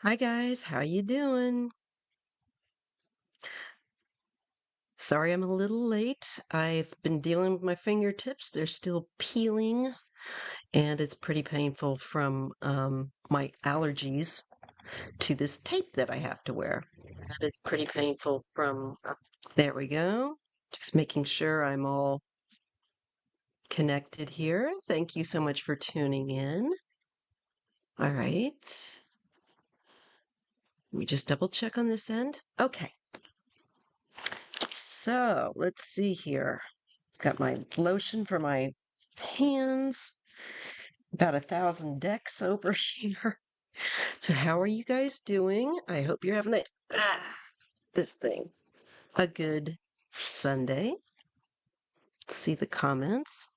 Hi guys, how you doing? Sorry I'm a little late. I've been dealing with my fingertips. They're still peeling and it's pretty painful from my allergies to this tape that I have to wear. That is pretty painful from, there we go. Just making sure I'm all connected here. Thank you so much for tuning in. All right. Let me just double check on this end. Okay. So let's see here. Got my lotion for my hands, about 1,000 decks over here. So how are you guys doing? I hope you're having this thing a good Sunday. Let's see the comments.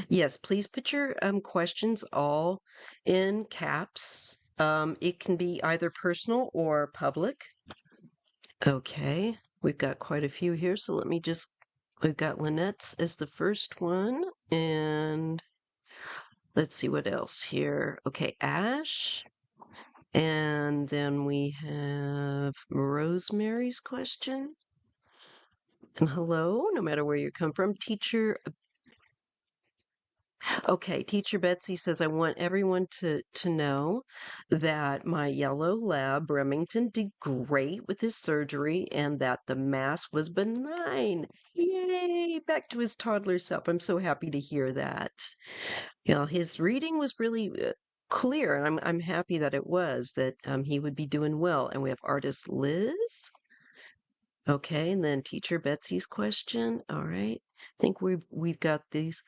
Yes, please put your questions all in caps. It can be either personal or public. Okay, we've got quite a few here, so let me just. We've got Lynette's as the first one, and let's see what else here. Okay, Ash. And then we have Rosemary's question. And hello, no matter where you come from. Teacher Betsy says, I want everyone to know that my yellow lab, Remington, did great with his surgery and that the mass was benign. Yay! Back to his toddler self. I'm so happy to hear that. His reading was really clear, and I'm happy that it was that he would be doing well. And we have artist Liz. Okay, and then teacher Betsy's question. All right, I think we've got these.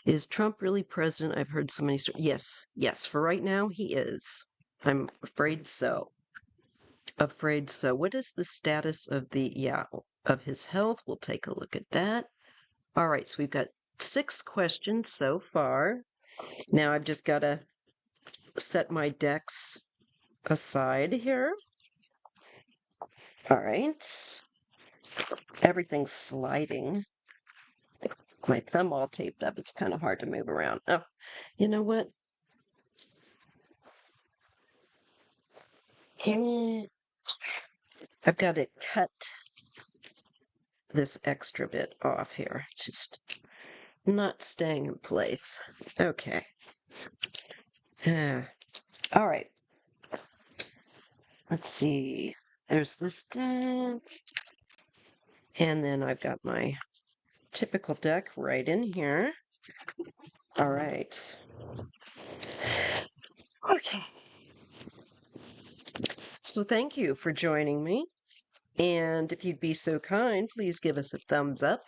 Is Trump really president? I've heard so many stories. Yes, yes. For right now, he is. I'm afraid so. Afraid so. What is the status of of his health? We'll take a look at that. All right, so we've got 6 questions so far. Now I've just got to set my decks aside here. All right. Everything's sliding. My thumb all taped up. It's kind of hard to move around. Oh, you know what? I've got to cut this extra bit off here. It's just not staying in place. Okay. All right. Let's see. There's this deck. And then I've got my typical deck right in here. All right. Okay. So thank you for joining me. And if you'd be so kind, please give us a thumbs up.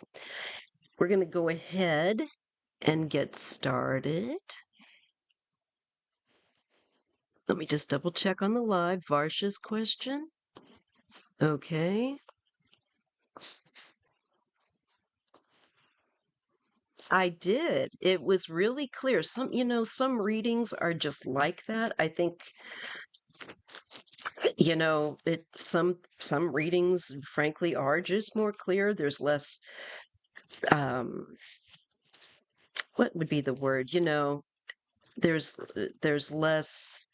We're going to go ahead and get started. Let me just double check on the live. Varsha's question. Okay. I did. It was really clear. Some readings are just like that. I think, some readings, frankly, are just more clear. There's less, um, what would be the word? There's less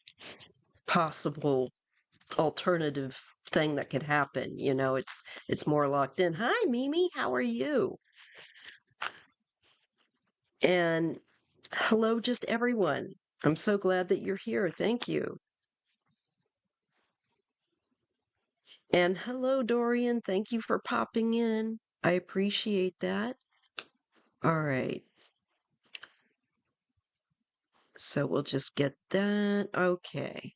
possible alternative thing that could happen. It's more locked in. Hi, Mimi, how are you? And hello, just everyone. I'm so glad that you're here. Thank you. And hello, Dorian. Thank you for popping in. I appreciate that. All right. So we'll just get that. Okay.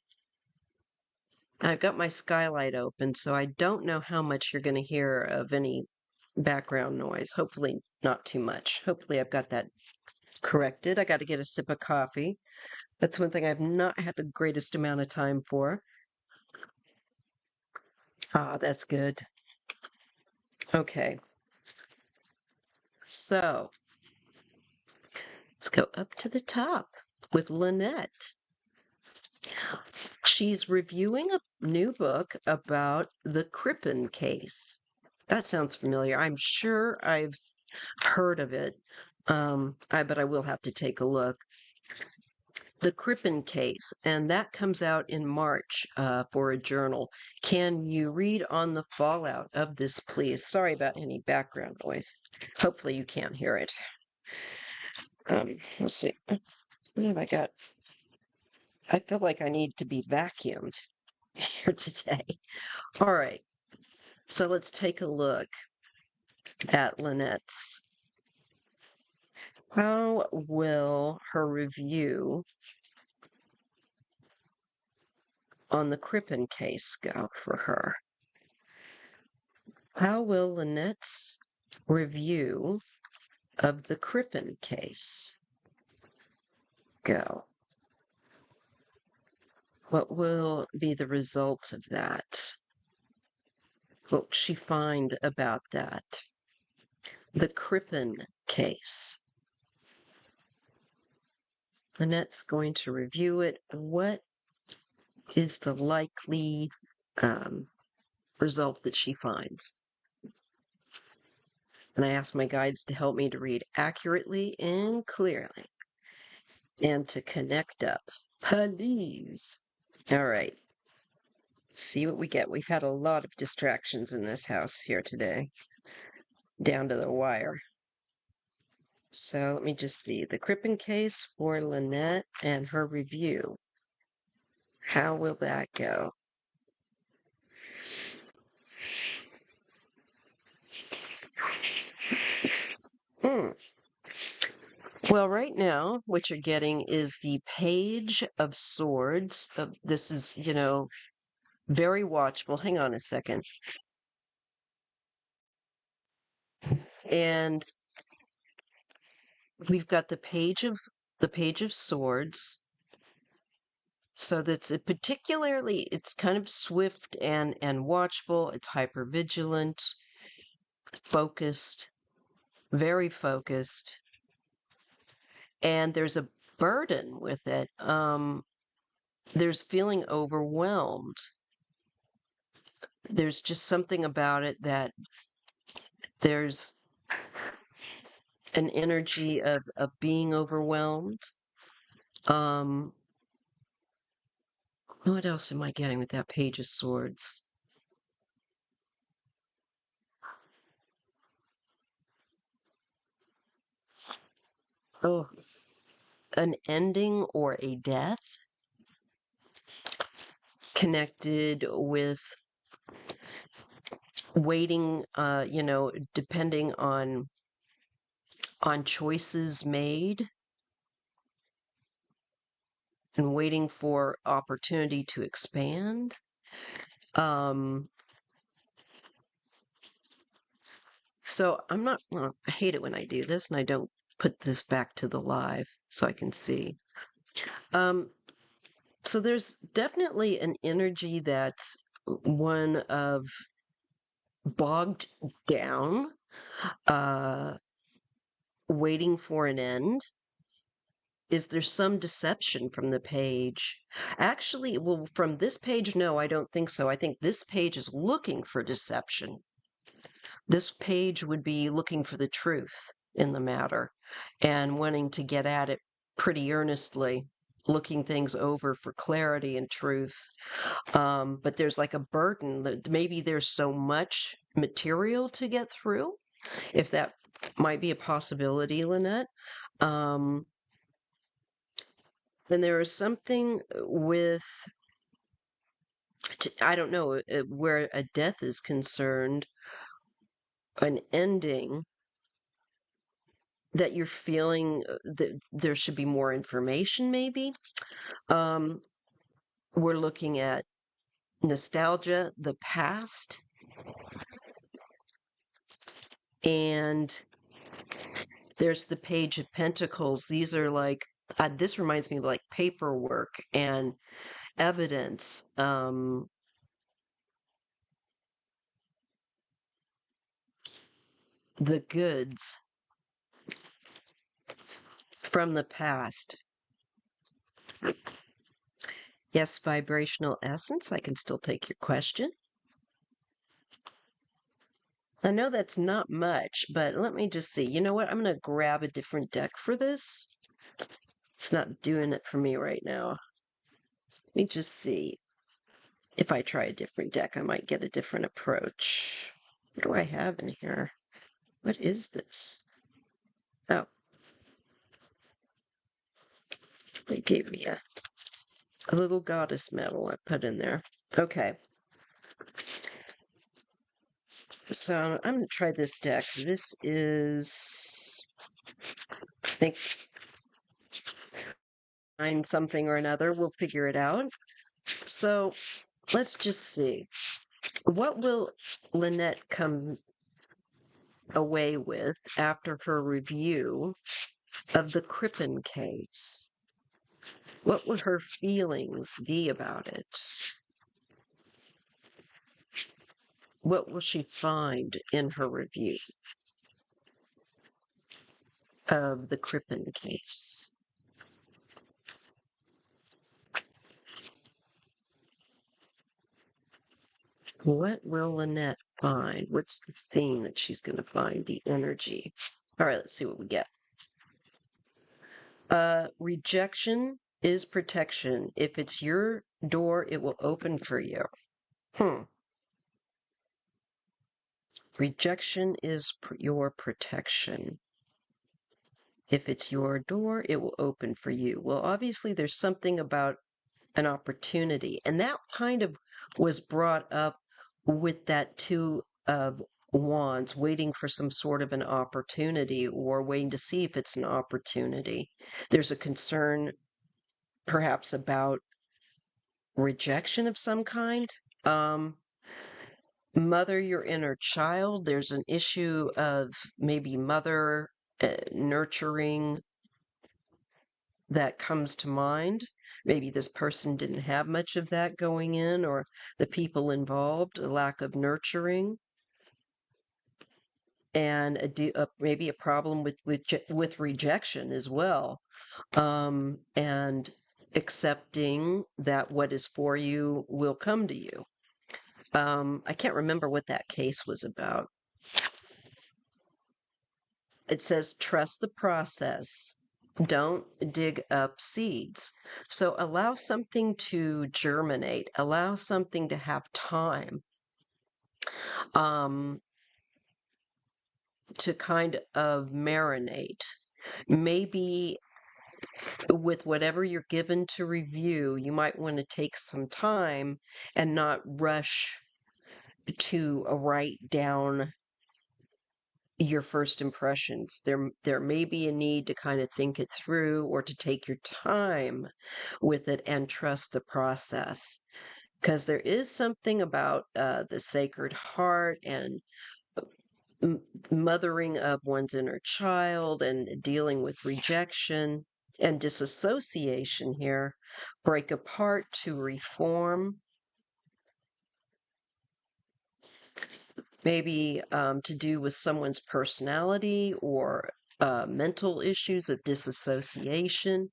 I've got my skylight open, so I don't know how much you're going to hear of any background noise. Hopefully, not too much. Hopefully, I've got that corrected. I got to get a sip of coffee. That's one thing I've not had the greatest amount of time for. Ah, that's good. Okay. So let's go up to the top with Lynette. She's reviewing a new book about the Crippen case. That sounds familiar. I'm sure I've heard of it, but I will have to take a look. the Crippen case, and that comes out in March for a journal. Can you read on the fallout of this, please? Sorry about any background noise. Hopefully you can't hear it. Let's see. What have I got? I feel like I need to be vacuumed here today. All right. So let's take a look at Lynette's. How will her review on the Crippen case go for her? How will Lynette's review of the Crippen case go? What will be the result of that? What will she find about that? The Crippen case. Lynette's going to review it. What is the likely result that she finds? And I ask my guides to help me to read accurately and clearly and to connect up. Please. All right. Let's see what we get. We've had a lot of distractions in this house here today, down to the wire. So let me just see. The Crippen case for Lynette and her review. How will that go? Well, right now, what you're getting is the Page of Swords. This is, very watchful. Hang on a second. And we've got the Page of Swords. So that's it's kind of swift and watchful. It's hypervigilant, focused, very focused. And there's a burden with it. There's feeling overwhelmed. There's just something about it that there's an energy of being overwhelmed. What else am I getting with that Page of Swords? Oh, an ending or a death connected with waiting, depending on choices made and waiting for opportunity to expand. So I hate it when I do this and I don't put this back to the live so I can see. So there's definitely an energy that's one of bogged down, waiting for an end. Is there some deception from the page? Actually, well, from this page, no, I don't think so. I think this page is looking for deception. This page would be looking for the truth in the matter and wanting to get at it pretty earnestly, looking things over for clarity and truth. But there's like a burden that maybe there's so much material to get through, if that might be a possibility, Lynette. Then there is something with, I don't know, where a death is concerned, an ending that you're feeling that there should be more information, maybe. We're looking at nostalgia, the past, and there's the Page of Pentacles. These are like, this reminds me of like paperwork and evidence. The goods from the past. Yes, vibrational essence. I can still take your question. I know that's not much, but let me just see. You know what? I'm going to grab a different deck for this. It's not doing it for me right now. Let me just see. If I try a different deck, I might get a different approach. What do I have in here? What is this? Oh, they gave me a little goddess medal I put in there. Okay. So I'm going to try this deck. This is, I think, find something or another. We'll figure it out. So let's just see. What will Lynette come away with after her review of the Crippen case? What would her feelings be about it? What will she find in her review of the Crippen case? What will Lynette find? What's the theme that she's going to find? The energy. All right, let's see what we get. Rejection is protection. If it's your door, it will open for you. Rejection is your protection. If it's your door, it will open for you. Well, obviously, there's something about an opportunity. And that kind of was brought up with that Two of Wands, waiting for some sort of an opportunity or waiting to see if it's an opportunity. There's a concern perhaps about rejection of some kind. Mother your inner child. There's an issue of maybe mother nurturing that comes to mind. Maybe this person didn't have much of that going in, or the people involved, a lack of nurturing, and maybe a problem with rejection as well, and accepting that what is for you will come to you. I can't remember what that case was about. It says, trust the process. Don't dig up seeds. So allow something to germinate, allow something to have time to kind of marinate. Maybe with whatever you're given to review, you might want to take some time and not rush to write down your first impressions. There may be a need to kind of think it through or to take your time with it and trust the process. Because there is something about the Sacred Heart and mothering of one's inner child and dealing with rejection and disassociation here. Break apart to reform. Maybe to do with someone's personality or mental issues of disassociation.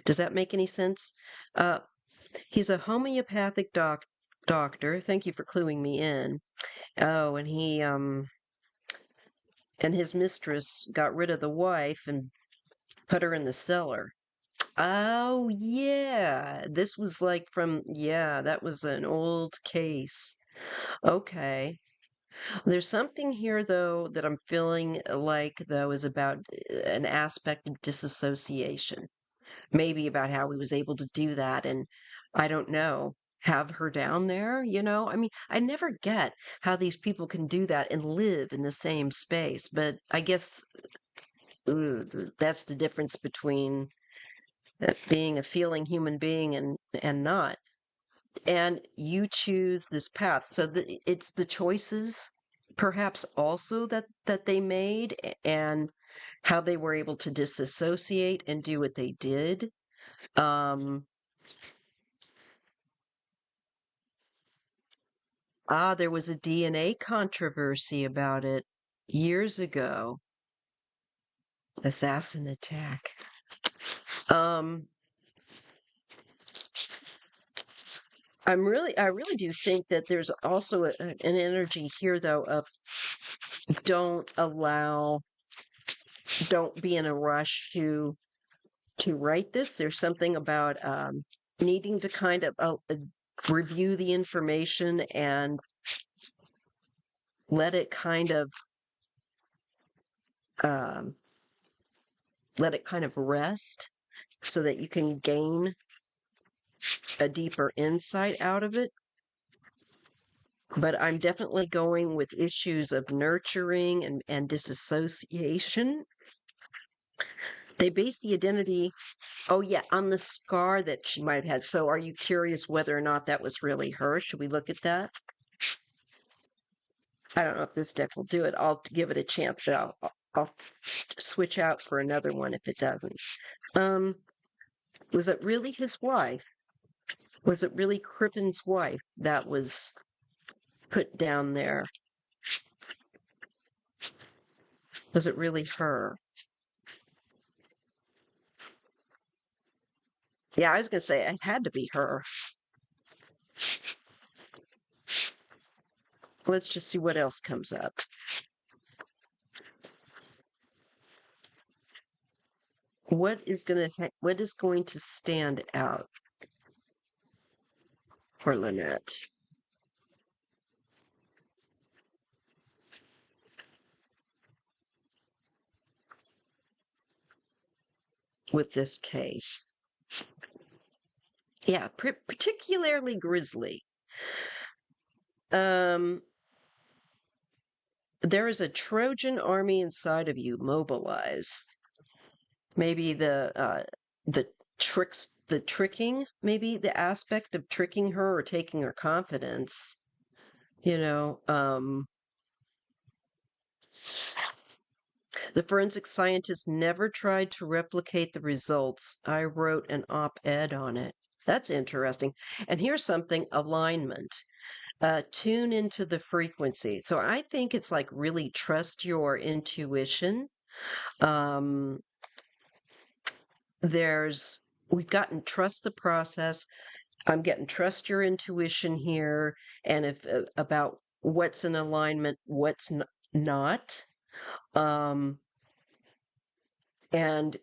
Does that make any sense? He's a homeopathic doctor. Thank you for cluing me in. Oh, and he and his mistress got rid of the wife and put her in the cellar. Oh, yeah. This was like that was an old case. Okay. There's something here, though, that I'm feeling like, though, is about an aspect of disassociation. Maybe about how he was able to do that. And I don't know, have her down there, you know? I mean, I never get how these people can do that and live in the same space. But I guess that's the difference between being a feeling human being and not. And you choose this path. So it's the choices perhaps also that they made and how they were able to disassociate and do what they did. There was a DNA controversy about it years ago. Assassin attack. I really do think that there's also an energy here, though, of don't be in a rush to to write this. There's something about needing to kind of review the information and let it kind of um, rest so that you can gain a deeper insight out of it. But I'm definitely going with issues of nurturing and disassociation. They base the identity, oh yeah, on the scar that she might have had. So are you curious whether or not that was really her? Should we look at that? I don't know if this deck will do it. I'll give it a chance, but I'll switch out for another one if it doesn't. Was it really his wife? Was it really Crippen's wife that was put down there? Was it really her? Yeah, I was going to say it had to be her. Let's just see what else comes up. What is going to stand out for Lynette? With this case? Yeah, particularly grisly. There is a Trojan army inside of you. Mobilize. Maybe the tricking, maybe the aspect of tricking her or taking her confidence. The forensic scientist never tried to replicate the results. I wrote an op-ed on it. That's interesting. And here's something, alignment. Tune into the frequency. So I think it's like really trust your intuition. We've gotten trust the process. I'm getting trust your intuition here. And if about what's in alignment, what's not. And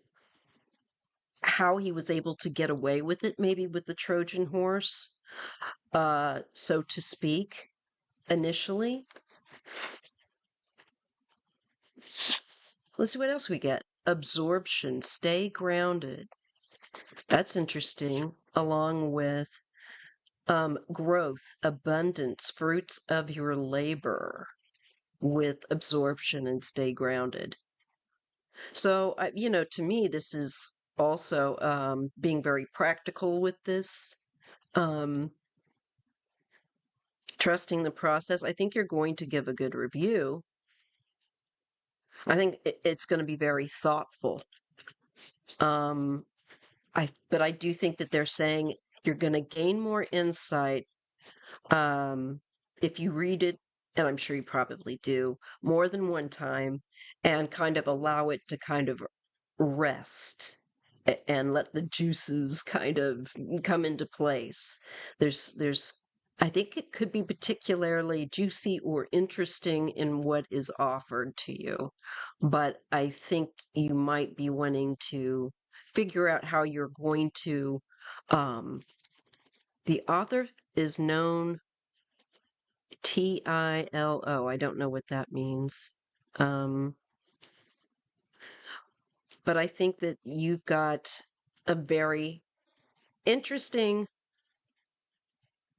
how he was able to get away with it, maybe with the Trojan horse, so to speak, initially. Let's see what else we get. Absorption, stay grounded. That's interesting, along with growth, abundance, fruits of your labor with absorption and stay grounded. So, to me, this is also being very practical with this. Trusting the process. I think you're going to give a good review. I think it's going to be very thoughtful. But I do think that they're saying you're going to gain more insight if you read it, and I'm sure you probably do, more than one time, and kind of allow it to kind of rest and let the juices kind of come into place. There's I think it could be particularly juicy or interesting in what is offered to you, but I think you might be wanting to figure out how you're going to. The author is known Tilo. I don't know what that means. But I think that you've got a very interesting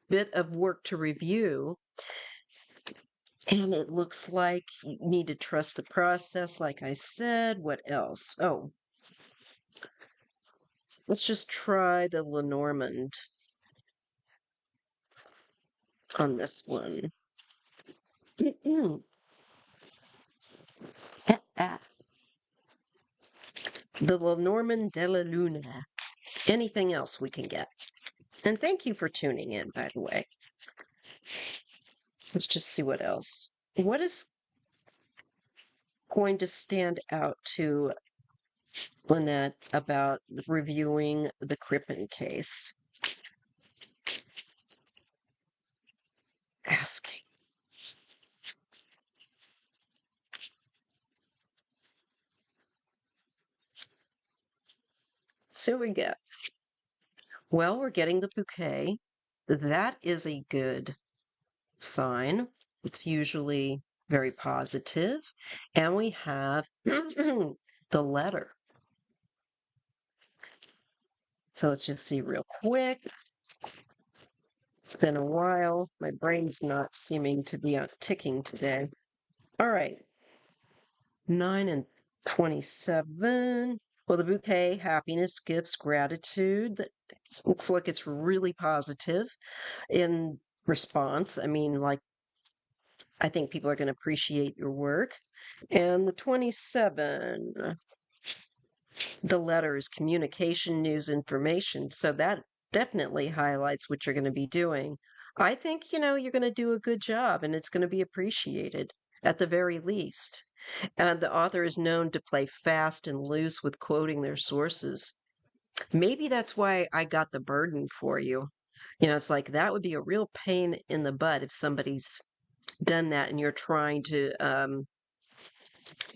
bit of work to review. And it looks like you need to trust the process, like I said. What else? Oh, let's just try the Lenormand on this one. The Lenormand de la Luna. Anything else we can get? And thank you for tuning in, by the way. Let's just see what else. What is going to stand out to Lynette about reviewing the Crippen case? Asking. So we get, well, we're getting the bouquet. That is a good sign. It's usually very positive. And we have the letter. So let's just see real quick. It's been a while. My brain's not seeming to be ticking today. All right. 9 and 27. Well, the bouquet, happiness, gifts, gratitude. That looks like it's really positive in response. I mean, like, I think people are going to appreciate your work. And the 27, the letters, communication, news, information. So that definitely highlights what you're going to be doing. I think, you're going to do a good job and it's going to be appreciated at the very least. And the author is known to play fast and loose with quoting their sources. Maybe that's why I got the burden for you. It's like that would be a real pain in the butt if somebody's done that and you're trying to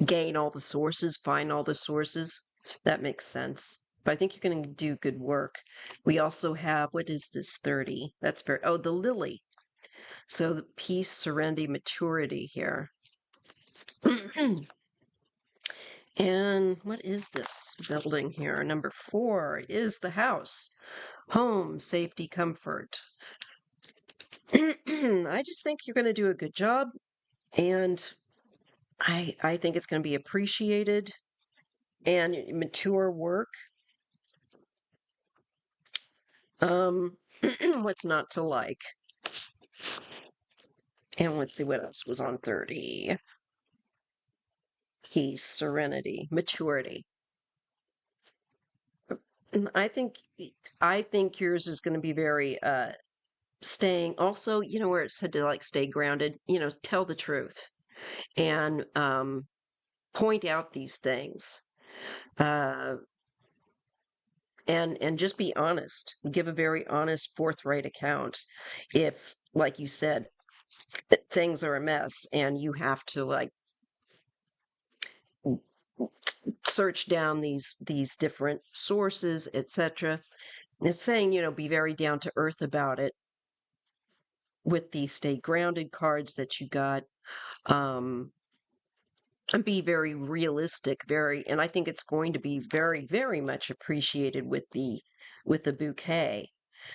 gain all the sources, find all the sources. That makes sense. But I think you're going to do good work. We also have, what is this, 30? That's very, oh, the lily. So the peace, serenity, maturity here. And what is this building here? Number 4 is the house. Home, safety, comfort. I just think you're going to do a good job. And I think it's going to be appreciated and mature work. What's not to like? And let's see what else was on 30. Peace, serenity, maturity. I think yours is going to be very staying also, where it said to like stay grounded, tell the truth and point out these things. And just be honest. Give a very honest, forthright account. If, like you said, things are a mess and you have to like search down these different sources, etc. It's saying, be very down to earth about it with the stay grounded cards that you got. And be very realistic, and I think it's going to be very, very much appreciated with the bouquet.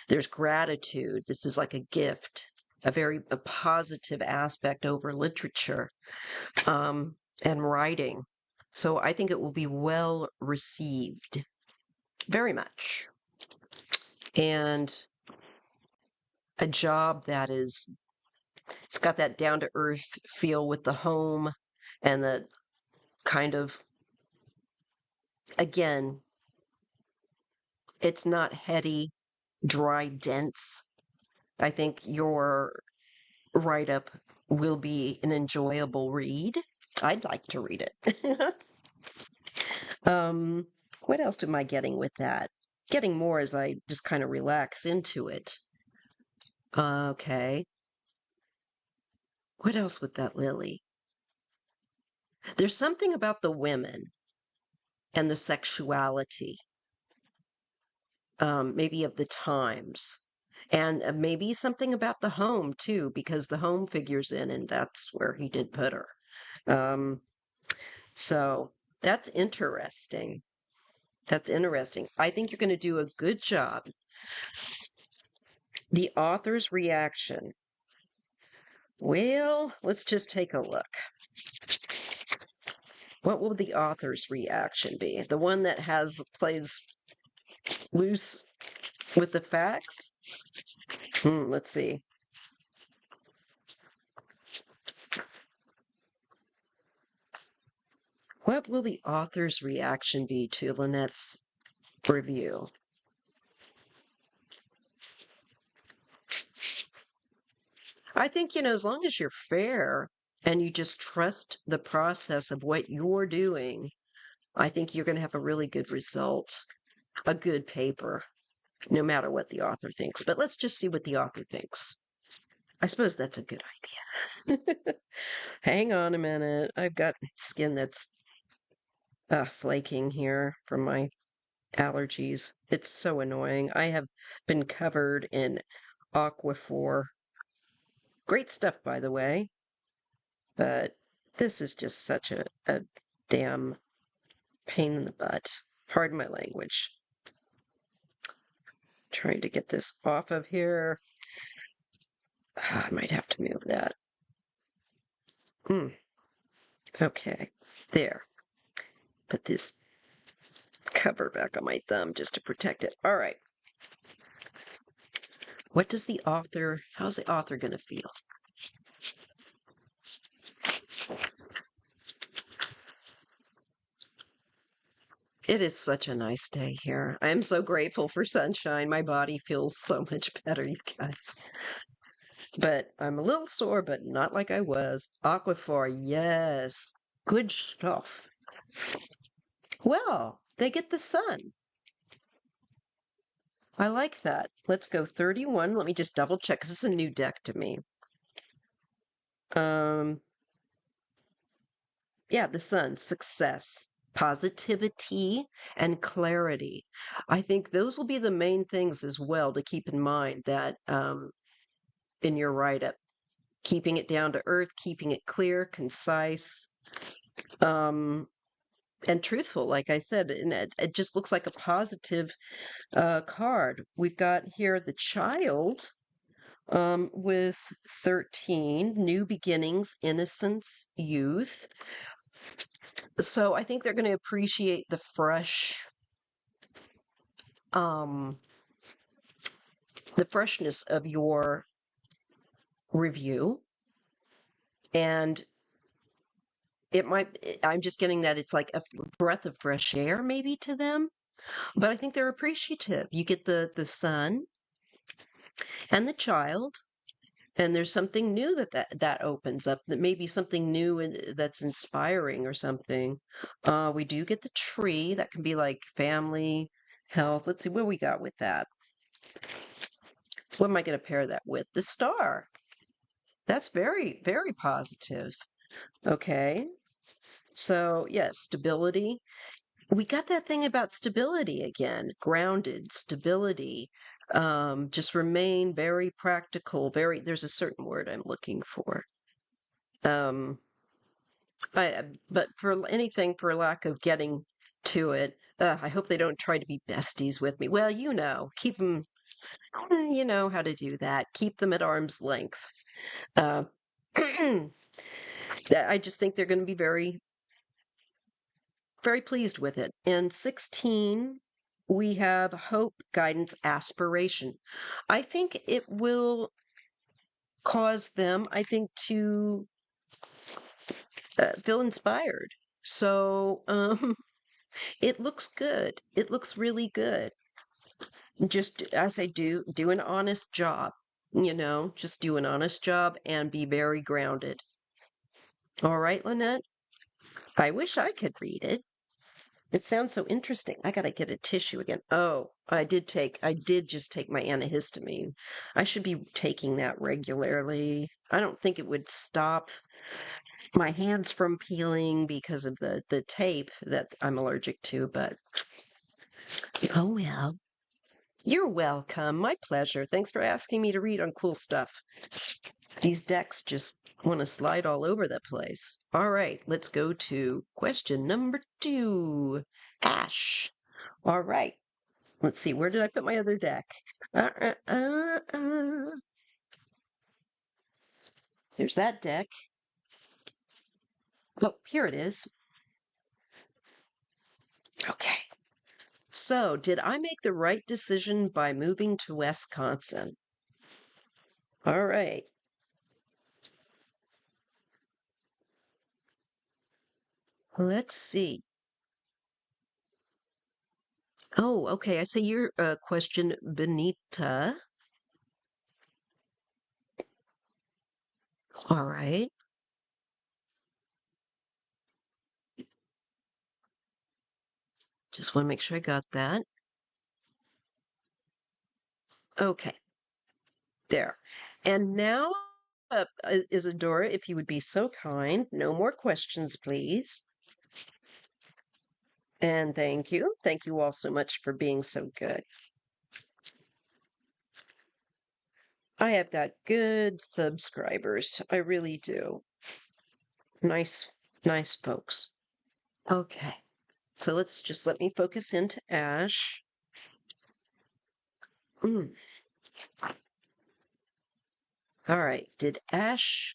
There's gratitude. This is like a gift, a positive aspect over literature and writing. So I think it will be well received, very much. And a job that it's got that down to earth feel with the home and the kind of, again, it's not heady, dry, dense. I think your write-up will be an enjoyable read. I'd like to read it. What else am I getting with that? Getting more as I just kind of relax into it. Okay. What else with that lily? There's something about the women and the sexuality, maybe of the times. And maybe something about the home too, because the home figures in, and that's where he did put her. So that's interesting. That's interesting. I think you're going to do a good job. The author's reaction. Well, let's just take a look. What will the author's reaction be? The one that plays loose with the facts? Let's see. What will the author's reaction be to Lynette's review? I think, as long as you're fair and you just trust the process of what you're doing, I think you're going to have a really good result, a good paper, no matter what the author thinks. But let's just see what the author thinks. I suppose that's a good idea. Hang on a minute. I've got skin that's flaking here from my allergies. It's so annoying. I have been covered in Aquaphor. Great stuff, by the way, but this is just such a damn pain in the butt. Pardon my language. Trying to get this off of here. I might have to move that. Okay, there. Put this cover back on my thumb just to protect it. All right. What does the author, how's the author going to feel? It is such a nice day here. I am so grateful for sunshine. My body feels so much better, you guys. But I'm a little sore, but not like I was. Aquaphor, yes. Good stuff. Well, they get the sun. I like that. Let's go 31. Let me just double check because this is a new deck to me. Yeah, the sun, success, positivity, and clarity. I think those will be the main things as well to keep in mind that in your write-up, keeping it down to earth, keeping it clear, concise, and truthful, like I said, and it just looks like a positive card. We've got here the child with 13, new beginnings, innocence, youth. So I think they're going to appreciate the freshness of your review. And I'm just getting that it's like a breath of fresh air maybe to them, but I think they're appreciative. You get the son and the child, and there's something new that opens up, that may be something new and that's inspiring or something. We do get the tree. That can be like family, health. Let's see what we got with that. What am I going to pair that with? The star. That's very, very positive. Okay. So, yes, stability. We got that thing about stability again. Grounded, stability. Just remain very practical. There's a certain word I'm looking for. But for anything, for lack of getting to it, I hope they don't try to be besties with me. Well, keep them, you know how to do that. Keep them at arm's length. Uh, I just think they're going to be very, very pleased with it. And 16, we have hope, guidance, aspiration. I think it will cause them, to feel inspired. So, it looks good. It looks really good. Just as I do an honest job, just do an honest job and be very grounded. All right, Lynette? I wish I could read it. It sounds so interesting. I gotta get a tissue again. Oh, I did just take my antihistamine. I should be taking that regularly. I don't think it would stop my hands from peeling because of the tape that I'm allergic to, but oh well. You're welcome. My pleasure. Thanks for asking me to read on cool stuff. These decks just want to slide all over the place. All right, let's go to question number 2. Ash. All right. Let's see. Where did I put my other deck? There's that deck. Oh, here it is. Okay. So, did I make the right decision by moving to Wisconsin? All right. Let's see. Oh, okay. I see your question, Benita. All right. Just want to make sure I got that. Okay. There. And now, Isadora, if you would be so kind, no more questions, please. And thank you. Thank you all so much for being so good. I have got good subscribers. I really do. Nice, nice folks. Okay. So let me focus into Ash. Mm. All right. Did Ash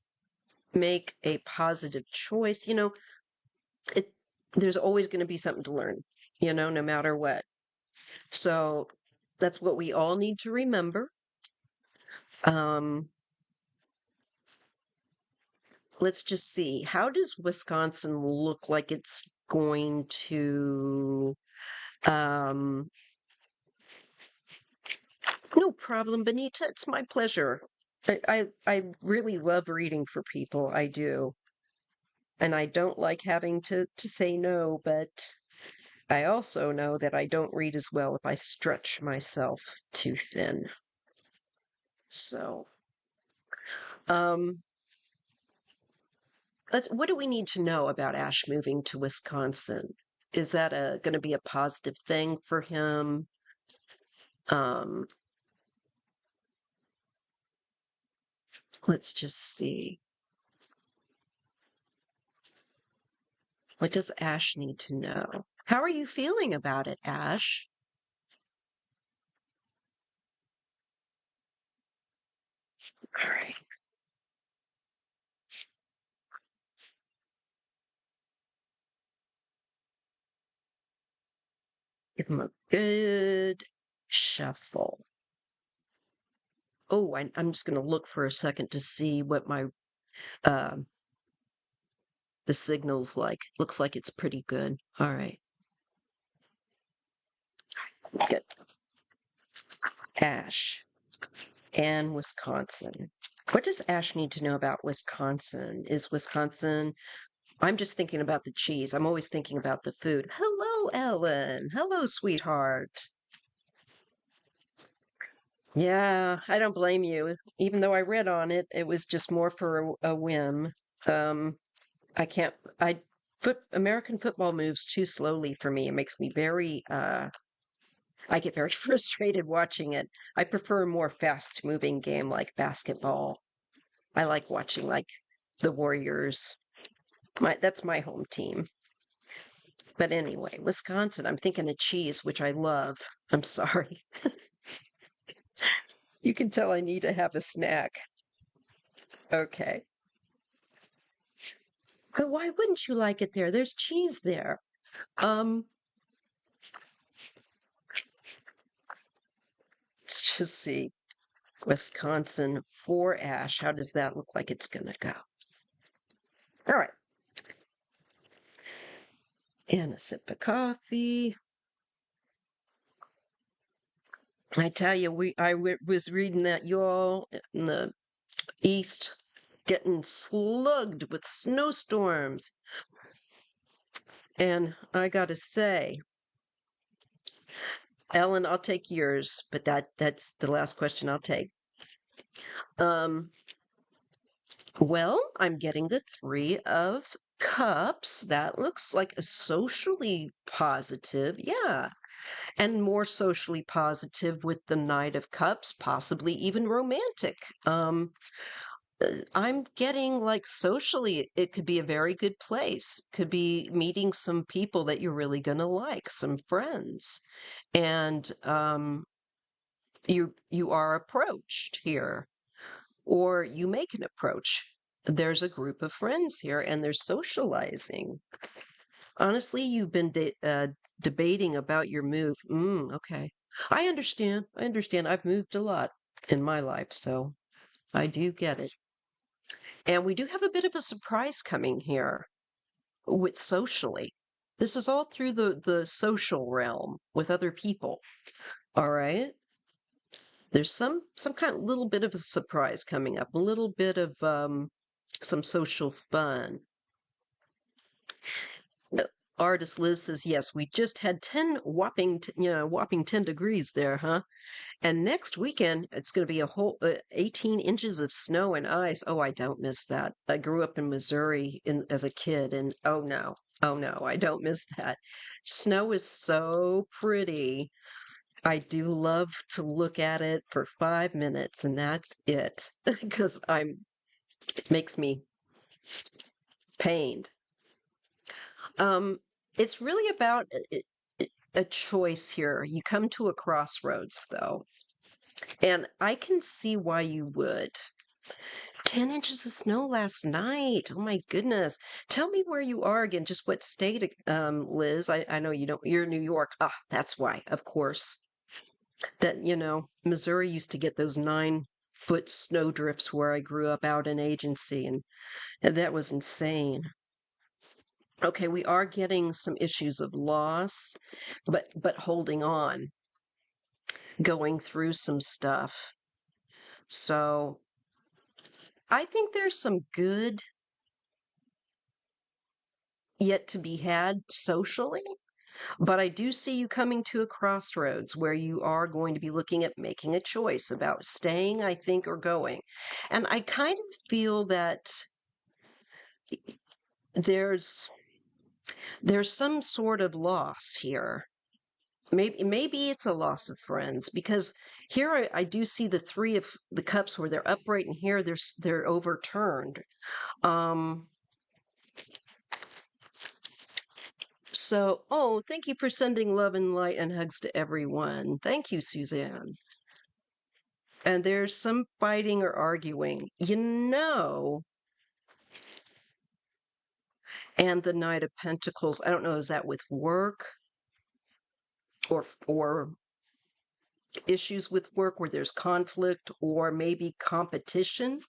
make a positive choice? It there's always going to be something to learn, no matter what. So that's what we all need to remember. Um, let's just see. How does Wisconsin look like it's going to no problem, Benita. It's my pleasure. I really love reading for people. I do. And I don't like having to say no, but I also know that I don't read as well if I stretch myself too thin. So, um, what do we need to know about Ash moving to Wisconsin? Is that going to be a positive thing for him? Um, let's just see. What does Ash need to know? How are you feeling about it, Ash? All right. Give him a good shuffle. Oh, I'm just going to look for a second to see what my uh, the signal's like. Looks like it's pretty good. All right. Good. Ash and Wisconsin. What does Ash need to know about Wisconsin? Is Wisconsin? I'm just thinking about the cheese. I'm always thinking about the food. Hello, Ellen. Hello, sweetheart. Yeah, I don't blame you. Even though I read on it, it was just more for a whim. Um, I can't, American football moves too slowly for me. It makes me I get very frustrated watching it. I prefer a more fast moving game like basketball. I like watching like the Warriors. That's my home team. But anyway, Wisconsin, I'm thinking of cheese, which I love. I'm sorry. You can tell I need to have a snack. Okay. But why wouldn't you like it there? There's cheese there. Um, let's just see. Wisconsin for Ash. How does that look like it's gonna go? All right. And a sip of coffee. I tell you, was reading that y'all in the east getting slugged with snowstorms. And I gotta say, Ellen, I'll take yours, but that's the last question I'll take. Um, well, I'm getting the Three of Cups. That looks like a socially positive, yeah. And more socially positive with the Knight of Cups, possibly even romantic. I'm getting like socially, it could be a very good place. Could be meeting some people that you're really gonna like, some friends. And you are approached here, or you make an approach. There's a group of friends here, and they're socializing. Honestly, you've been debating about your move. Okay. I understand. I understand. I've moved a lot in my life, so I do get it. And we do have a bit of a surprise coming here with socially. This is all through the social realm with other people. All right. There's some kind of little bit of a surprise coming up, a little bit of some social fun. artist Liz says, yes, we just had 10 whopping 10 degrees there, huh? And next weekend, it's going to be a whole 18 inches of snow and ice. Oh, I don't miss that. I grew up in Missouri as a kid, and oh no, I don't miss that. Snow is so pretty. I do love to look at it for 5 minutes, and that's it, because it makes me pained. It's really about a choice here. You come to a crossroads, though, and I can see why you would. 10 inches of snow last night. Oh my goodness. Tell me where you are again, just what state, Liz. I know you don't, you're in New York. Ah, that's why, of course. That, Missouri used to get those 9-foot snow drifts where I grew up out in agency, and that was insane. Okay, we are getting some issues of loss, but holding on, going through some stuff. So I think there's some good yet to be had socially, but I do see you coming to a crossroads where you are going to be looking at making a choice about staying, I think, or going. And I kind of feel that there's some sort of loss here. Maybe it's a loss of friends, because here I do see the three of the cups where they're upright, and here they're overturned. Um, oh, thank you for sending love and light and hugs to everyone. Thank you, Suzanne. And there's some fighting or arguing, and the Knight of Pentacles. I don't know, is that with work or issues with work where there's conflict or maybe competition?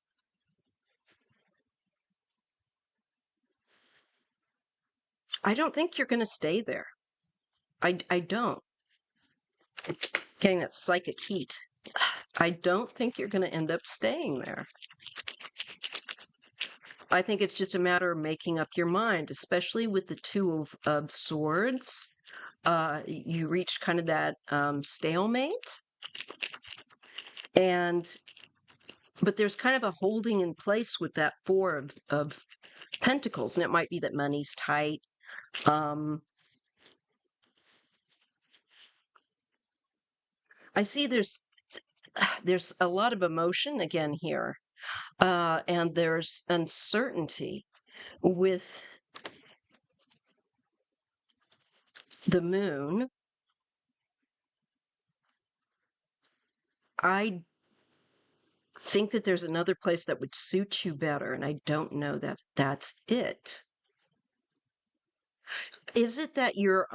I don't think you're going to stay there. I don't. Getting that psychic heat. I don't think you're going to end up staying there. I think it's just a matter of making up your mind, especially with the Two of Swords. You reached kind of that stalemate. But there's kind of a holding in place with that Four of Pentacles, and it might be that money's tight. I see there's a lot of emotion again here, and there's uncertainty with the Moon. I think that there's another place that would suit you better, and I don't know that that's it. Is it that you're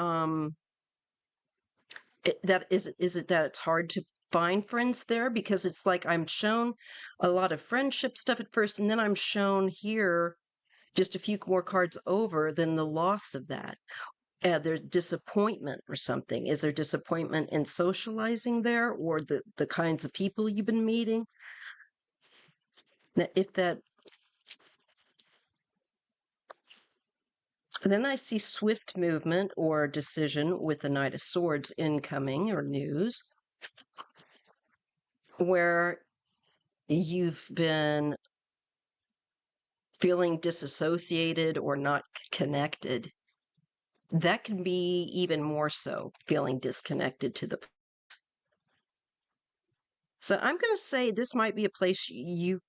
is it that it's hard to find friends there? Because it's like I'm shown a lot of friendship stuff at first, and then I'm shown here just a few more cards over than the loss of that. There's disappointment or something. Is there disappointment in socializing there, or the kinds of people you've been meeting? Now, if that, then I see swift movement or decision with the Knight of Swords incoming or news, where you've been feeling disassociated or not connected. That can be even more so, feeling disconnected to the. So I'm going to say this might be a place you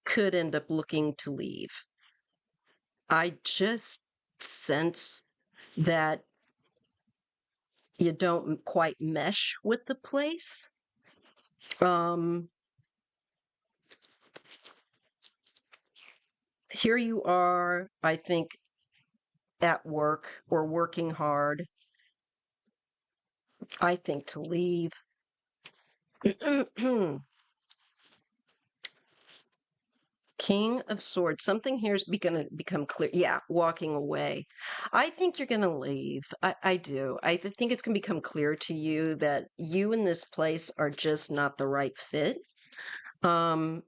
could end up looking to leave. I just sense that you don't quite mesh with the place. Here you are, I think, at work or working hard. I think to leave. King of Swords. Something here is going to become clear. Yeah, walking away. I think you're going to leave. I do. I think it's going to become clear to you that you and this place are just not the right fit. Whether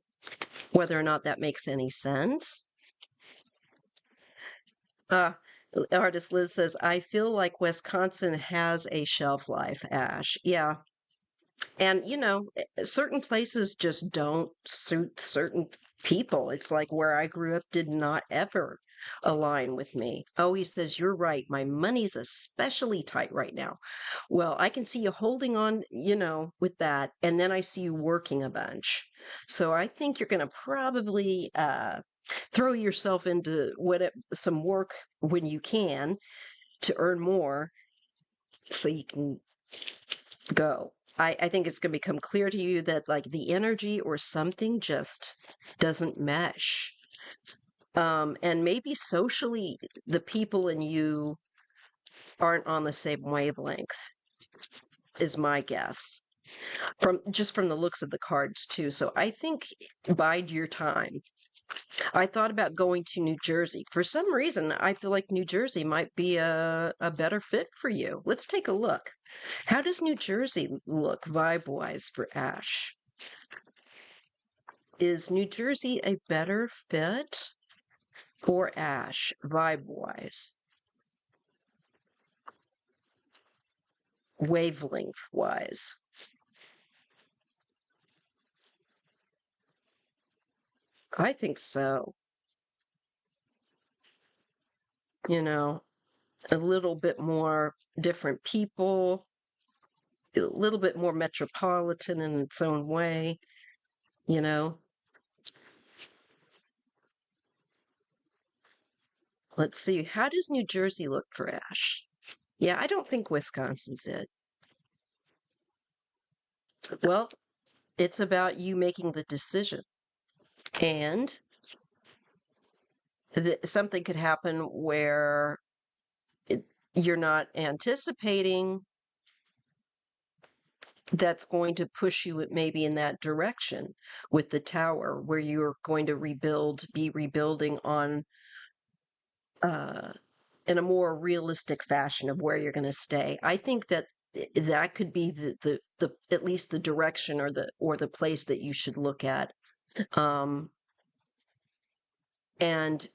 or not that makes any sense. Artist Liz says, I feel like Wisconsin has a shelf life, Ash. Yeah. And, certain places just don't suit certain people. It's like where I grew up did not ever align with me. Oh, he says, you're right. My money's especially tight right now. Well, I can see you holding on, with that. And then I see you working a bunch. So I think you're going to probably throw yourself into some work when you can to earn more so you can go. I think it's going to become clear to you that like the energy or something just doesn't mesh. And maybe socially, the people and you aren't on the same wavelength, is my guess. From the looks of the cards too. So I think bide your time. I thought about going to New Jersey. For some reason, I feel like New Jersey might be a better fit for you. Let's take a look. How does New Jersey look vibe-wise for Ash? Is New Jersey a better fit for Ash vibe-wise, wavelength-wise? I think so. A little bit more different people, a little bit more metropolitan in its own way, you know. Let's see. How does New Jersey look for Ash? Yeah, I don't think Wisconsin's it. Well, it's about you making the decision. And something could happen where you're not anticipating that's going to push you maybe in that direction with the tower where you're going to be rebuilding on uh, in a more realistic fashion of where you're going to stay. I think that that could be the at least the direction or the place that you should look at. And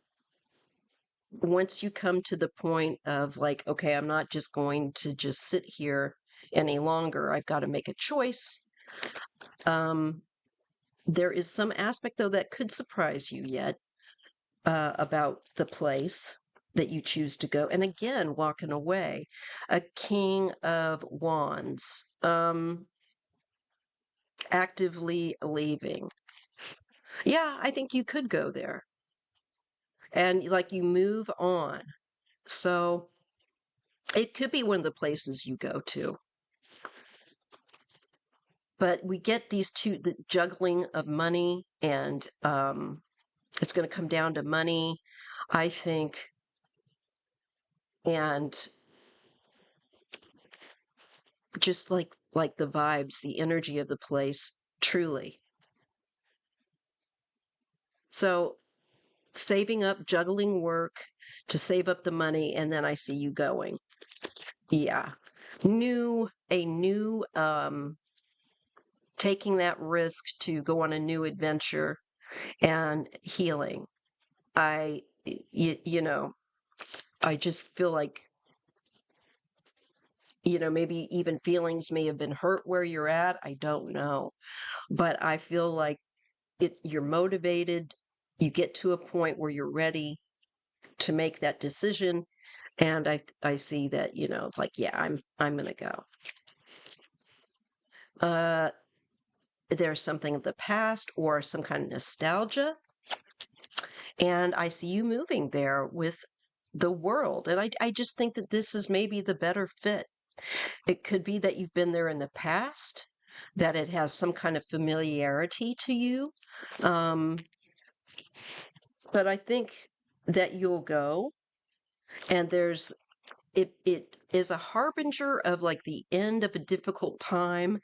once you come to the point of like, okay, I'm not just going to just sit here any longer. I've got to make a choice. There is some aspect though that could surprise you yet about the place that you choose to go. And again, walking away, a King of Wands, actively leaving. Yeah, I think you could go there. And like you move on. So it could be one of the places you go to. But we get the juggling of money, and it's going to come down to money, I think, and just like the vibes, the energy of the place, truly. So saving up, juggling work to save up the money, and then I see you going. Yeah. A new taking that risk to go on a new adventure and healing. I you know, I just feel like maybe even feelings may have been hurt where you're at. I don't know. But I feel like you're motivated. You get to a point where you're ready to make that decision. And I see that, it's like, yeah, I'm gonna go. There's something of the past or some kind of nostalgia. And I see you moving there with the world. And I just think that this is maybe the better fit. It could be that you've been there in the past, that it has some kind of familiarity to you. But I think that you'll go, and it is a harbinger of like the end of a difficult time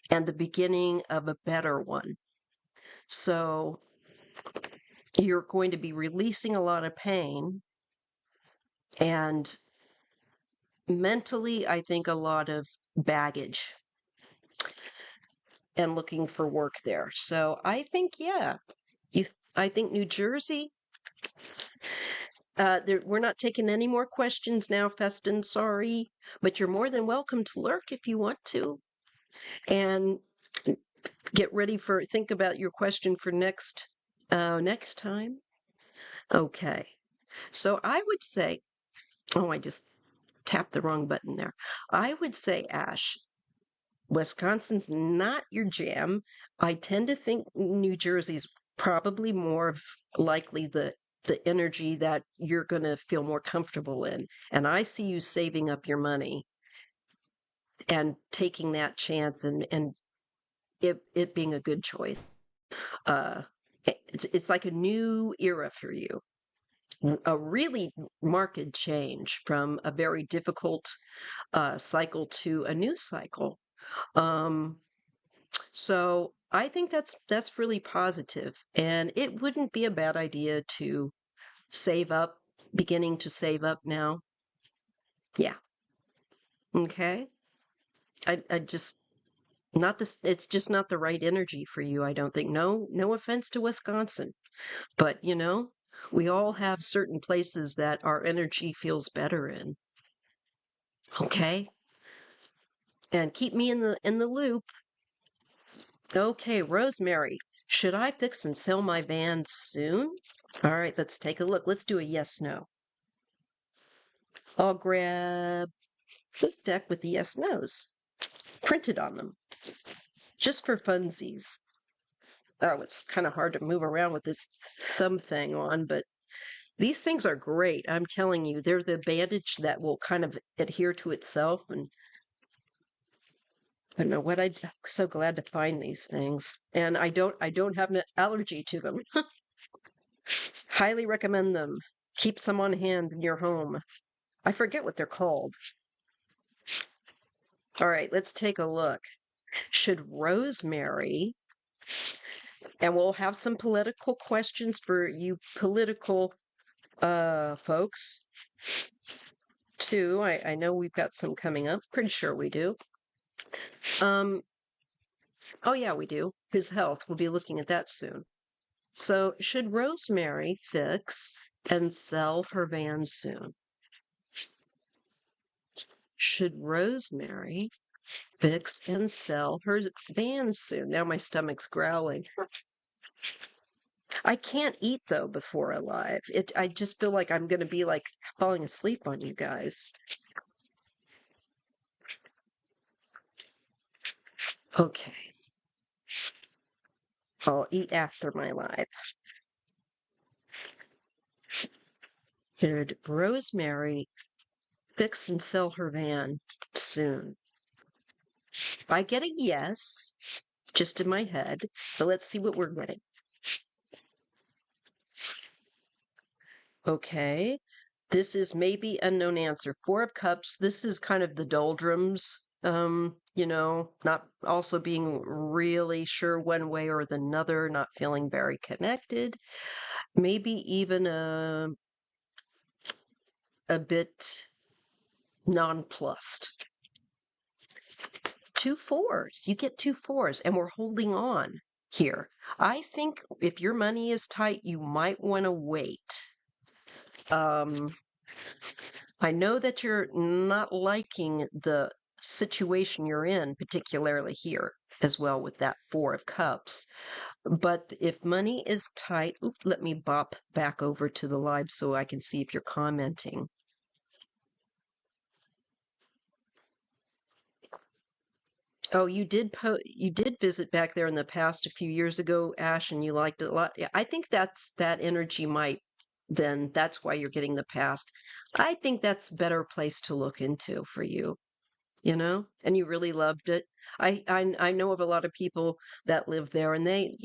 and the beginning of a better one. So you're going to be releasing a lot of pain, and mentally, I think a lot of baggage, and looking for work there. So I think, yeah, I think New Jersey, We're not taking any more questions now, Festin. Sorry, but you're more than welcome to lurk if you want to, and get ready for think about your question for next time. Okay, so I would say, oh, I just tapped the wrong button there. I would say, Ash, Wisconsin's not your jam. I tend to think New Jersey's probably more of likely the energy that you're going to feel more comfortable in. And I see you saving up your money and taking that chance and it being a good choice. Uh, it's like a new era for you, a really marked change from a very difficult cycle to a new cycle. Um, So I think that's really positive, and it wouldn't be a bad idea to save up, beginning to save up now. Yeah. Okay. I just not this. It's just not the right energy for you. I don't think. No offense to Wisconsin, but we all have certain places that our energy feels better in. Okay. And keep me in the loop. Okay, Rosemary, should I fix and sell my van soon? All right, let's take a look. Let's do a yes, no. I'll grab this deck with the yes, no's printed on them, just for funsies. Oh, it's kind of hard to move around with this thumb thing on, but these things are great. I'm telling you, they're the bandage that will kind of adhere to itself. And I don't know what I'm so glad to find these things. And I don't have an allergy to them. Highly recommend them. Keep some on hand in your home. I forget what they're called. All right, let's take a look. Should Rosemary, and we'll have some political questions for you political folks too. I know we've got some coming up. Pretty sure we do. Um, oh yeah, we do. His health. We'll be looking at that soon. So should Rosemary fix and sell her van soon? Should Rosemary fix and sell her van soon? Now my stomach's growling. I can't eat though before a live. I just feel like I'm gonna be like falling asleep on you guys. Okay. I'll eat after my live. Should Rosemary fix and sell her van soon? I get a yes, just in my head, but let's see what we're getting. Okay, this is maybe unknown answer. Four of Cups, this is kind of the doldrums, not also being really sure one way or the other, not feeling very connected. Maybe even a bit nonplussed. 2 4s. You get 2 4s, and we're holding on here. I think if your money is tight, you might want to wait. I know that you're not liking the situation you're in, particularly here as well with that 4 of Cups. But if money is tight, let me bop back over to the live so I can see if you're commenting. Oh, you did visit back there in the past a few years ago, Ash, and you liked it a lot. Yeah, I think that energy might then that's why you're getting the past. I think that's a better place to look into for you, and you really loved it. I know of a lot of people that live there and they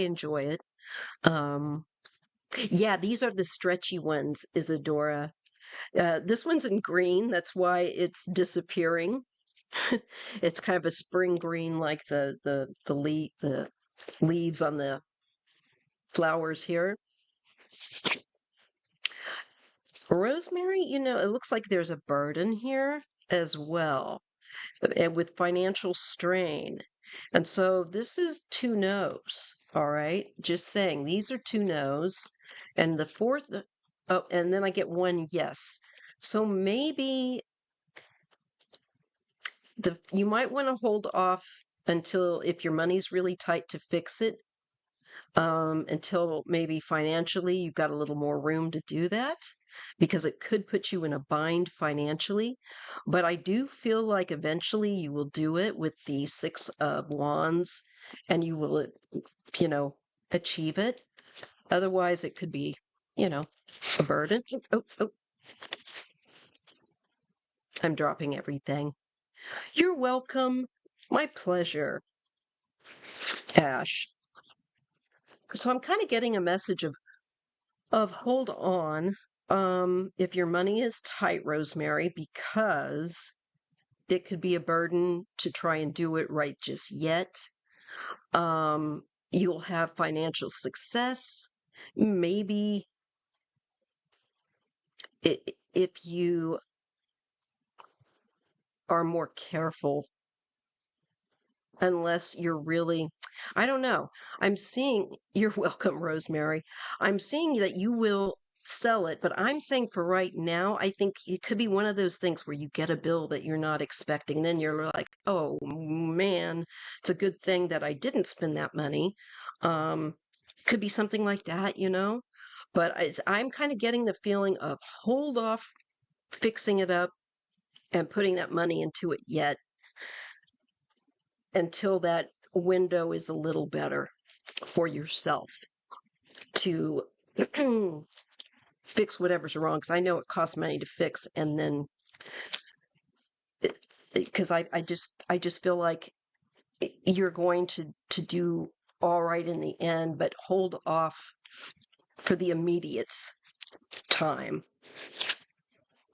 enjoy it. Um yeah, these are the stretchy ones, Isadora. This one's in green, that's why it's disappearing. It's kind of a spring green, like the leaves on the flowers here. Rosemary, it looks like there's a burden here as well, and with financial strain. And so this is 2 no's. All right, just saying these are 2 no's, and the fourth Oh, and then I get one yes. So maybe you might want to hold off until if your money's really tight to fix it, until maybe financially you've got a little more room to do that because it could put you in a bind financially. But I do feel like eventually you will do it with the Six of Wands and you will, you know, achieve it. Otherwise, it could be, you know, a burden. Oh, I'm dropping everything. You're welcome. My pleasure, Ash. So I'm kind of getting a message of hold on. If your money is tight, Rosemary, because it could be a burden to try and do it right just yet. You'll have financial success. Maybe if you are more careful, unless you're really, I don't know. I'm seeing, you're welcome, Rosemary. I'm seeing that you will sell it, but I'm saying for right now, I think it could be one of those things where you get a bill that you're not expecting. Then you're like, oh man, it's a good thing that I didn't spend that money. Um, could be something like that, you know? But I'm kind of getting the feeling of hold off fixing it up and putting that money into it yet until that window is a little better for yourself to fix whatever's wrong. Because I know it costs money to fix, and then because I just feel like you're going to do all right in the end, but hold off for the immediate time.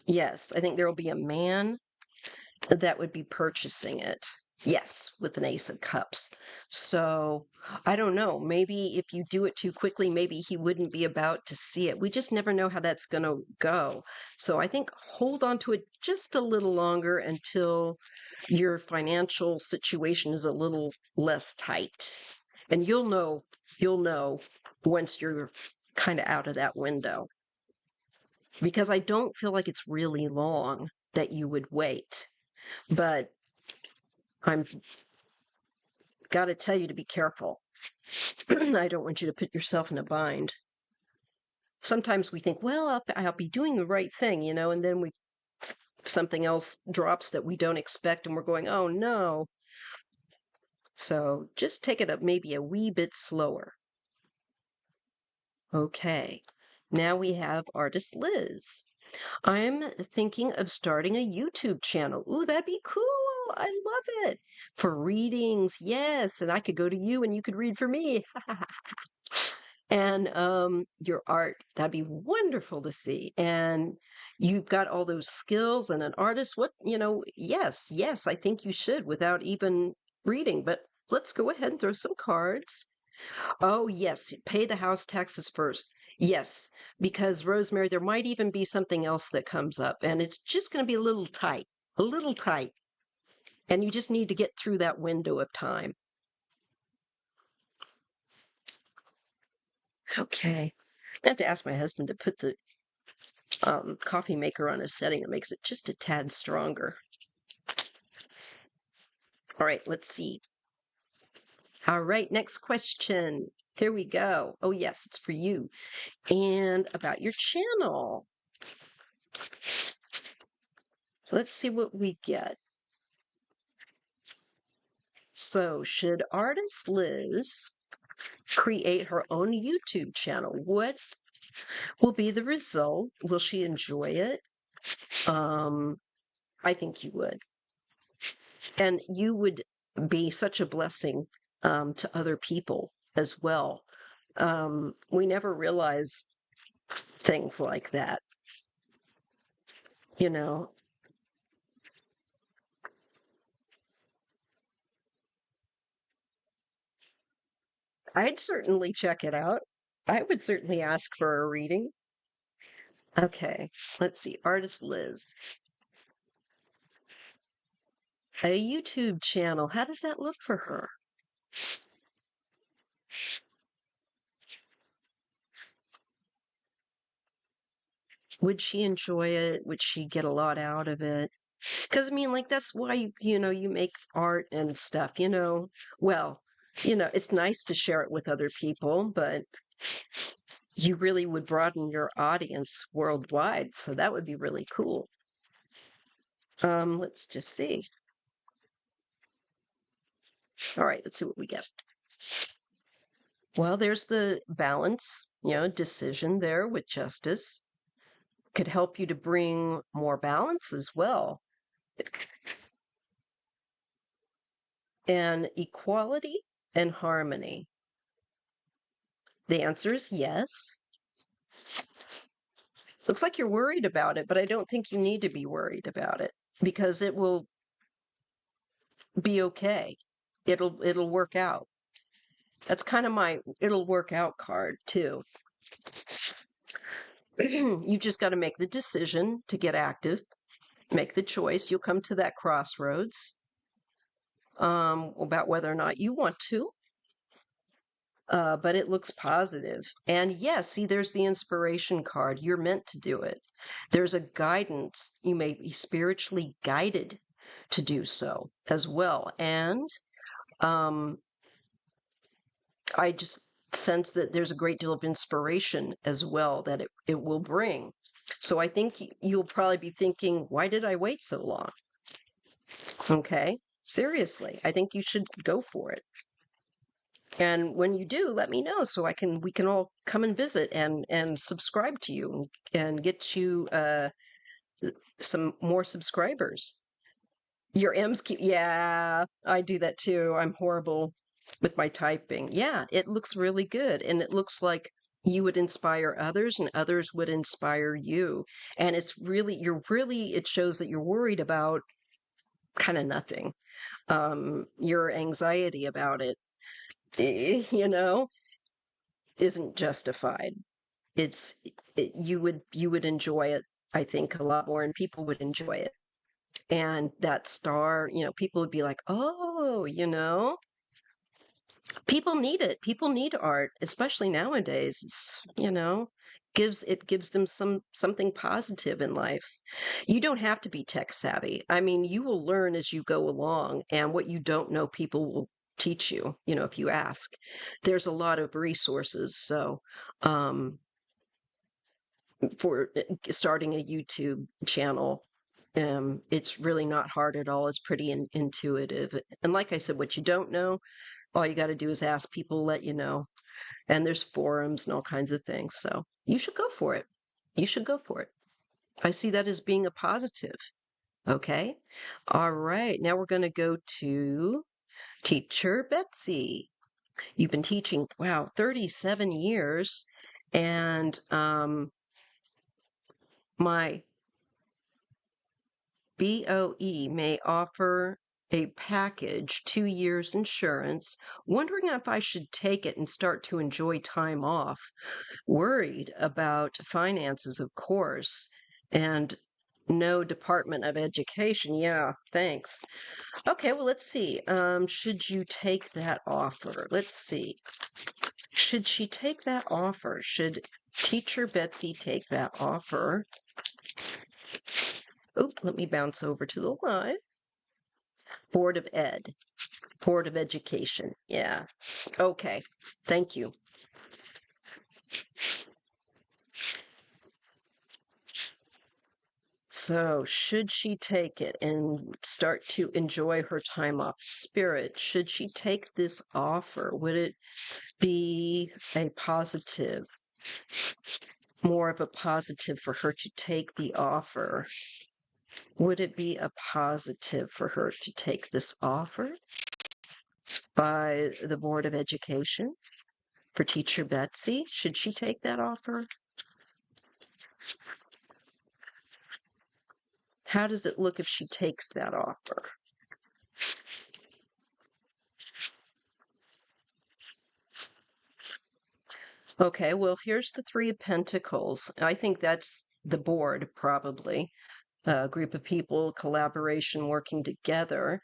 Yes, I think there will be a man that would be purchasing it. Yes, with an Ace of Cups. So I don't know. Maybe if you do it too quickly, maybe he wouldn't be about to see it. We just never know how that's going to go. So I think hold on to it just a little longer until your financial situation is a little less tight. And you'll know once you're kind of out of that window. Because I don't feel like it's really long that you would wait. But I'm got to tell you to be careful. I don't want you to put yourself in a bind. Sometimes we think, well, I'll be doing the right thing, you know, and then something else drops that we don't expect and we're going, oh no. So just take it up maybe a wee bit slower. Okay. Now we have artist Liz. I'm thinking of starting a YouTube channel. Ooh, that'd be cool. I love it. For readings, yes. And I could go to you and you could read for me. And your art, that'd be wonderful to see. And you've got all those skills and an artist. Yes, I think you should without even reading. But let's go ahead and throw some cards. Oh, yes, pay the house taxes first. Yes, because Rosemary, there might even be something else that comes up, and it's just going to be a little tight, a little tight. And you just need to get through that window of time. Okay. I have to ask my husband to put the coffee maker on a setting that makes it just a tad stronger. All right, let's see. All right, next question. Here we go. Oh, yes, it's for you. And about your channel. Let's see what we get. So, should artist Liz create her own YouTube channel? What will be the result? Will she enjoy it? I think you would. And you would be such a blessing to other people as well. We never realize things like that, you know. I'd certainly check it out. I would certainly ask for a reading. Okay, let's see. Artist Liz. A YouTube channel. How does that look for her? Would she enjoy it? Would she get a lot out of it? Because I mean, like that's why you make art and stuff. Well, it's nice to share it with other people, but you really would broaden your audience worldwide. So that would be really cool. Let's just see. All right, let's see what we get. Well, there's the balance, decision there with justice. Could help you to bring more balance as well. And equality and harmony. The answer is yes. Looks like you're worried about it, but I don't think you need to be worried about it because it will be okay. It'll work out. That's kind of my it'll work out card too. You just got to make the decision to get active, make the choice. You'll come to that crossroads about whether or not you want to. But it looks positive. And yes, see, there's the inspiration card. You're meant to do it. There's a guidance. You may be spiritually guided to do so as well. And I just sense that there's a great deal of inspiration as well that it will bring. So I think you'll probably be thinking, why did I wait so long? Okay, seriously, I think you should go for it. And when you do, let me know so we can all come and visit and subscribe to you and get you some more subscribers. Your M's keep, yeah, I do that too. I'm horrible with my typing. Yeah, it looks really good. And it looks like you would inspire others and others would inspire you. And it shows that you're worried about kind of nothing. Your anxiety about it, isn't justified. You would enjoy it, I think, a lot more and people would enjoy it. And that star, people would be like, oh, people need it. People need art, especially nowadays. Gives them something positive in life. You don't have to be tech savvy. I mean, you will learn as you go along, and what you don't know, people will teach you, if you ask. There's a lot of resources. So, for starting a YouTube channel, it's really not hard at all. It's pretty intuitive. And like I said, what you don't know, all you got to do is ask people, let you know. And there's forums and all kinds of things. So you should go for it. You should go for it. I see that as being a positive. Okay. All right. Now we're going to go to Teacher Betsy. You've been teaching, wow, 37 years. And my BOE may offer a package, 2 years insurance, wondering if I should take it and start to enjoy time off, worried about finances, of course, and no Department of Education. Yeah, thanks. Okay, well, let's see. Should you take that offer? Let's see. Should she take that offer? Should Teacher Betsy take that offer? Oh, let me bounce over to the live. Board of Ed. Board of Education. Yeah. Okay. Thank you. So, should she take it and start to enjoy her time off? Spirit, should she take this offer? Would it be a positive, more of a positive for her to take the offer? Would it be a positive for her to take this offer by the Board of Education for Teacher Betsy? Should she take that offer? How does it look if she takes that offer? Okay, well, here's the Three of Pentacles. I think that's the board, probably. A group of people, collaboration, working together.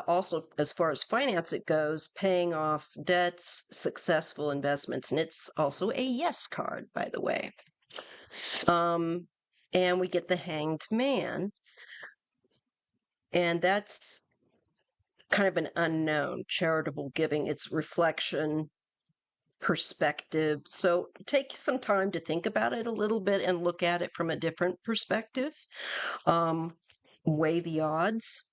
Also, as far as finance it goes, paying off debts, successful investments, and it's also a yes card, by the way. And we get the Hanged Man. And that's kind of an unknown charitable giving. It's reflection, perspective. So take some time to think about it a little bit and look at it from a different perspective. Weigh the odds.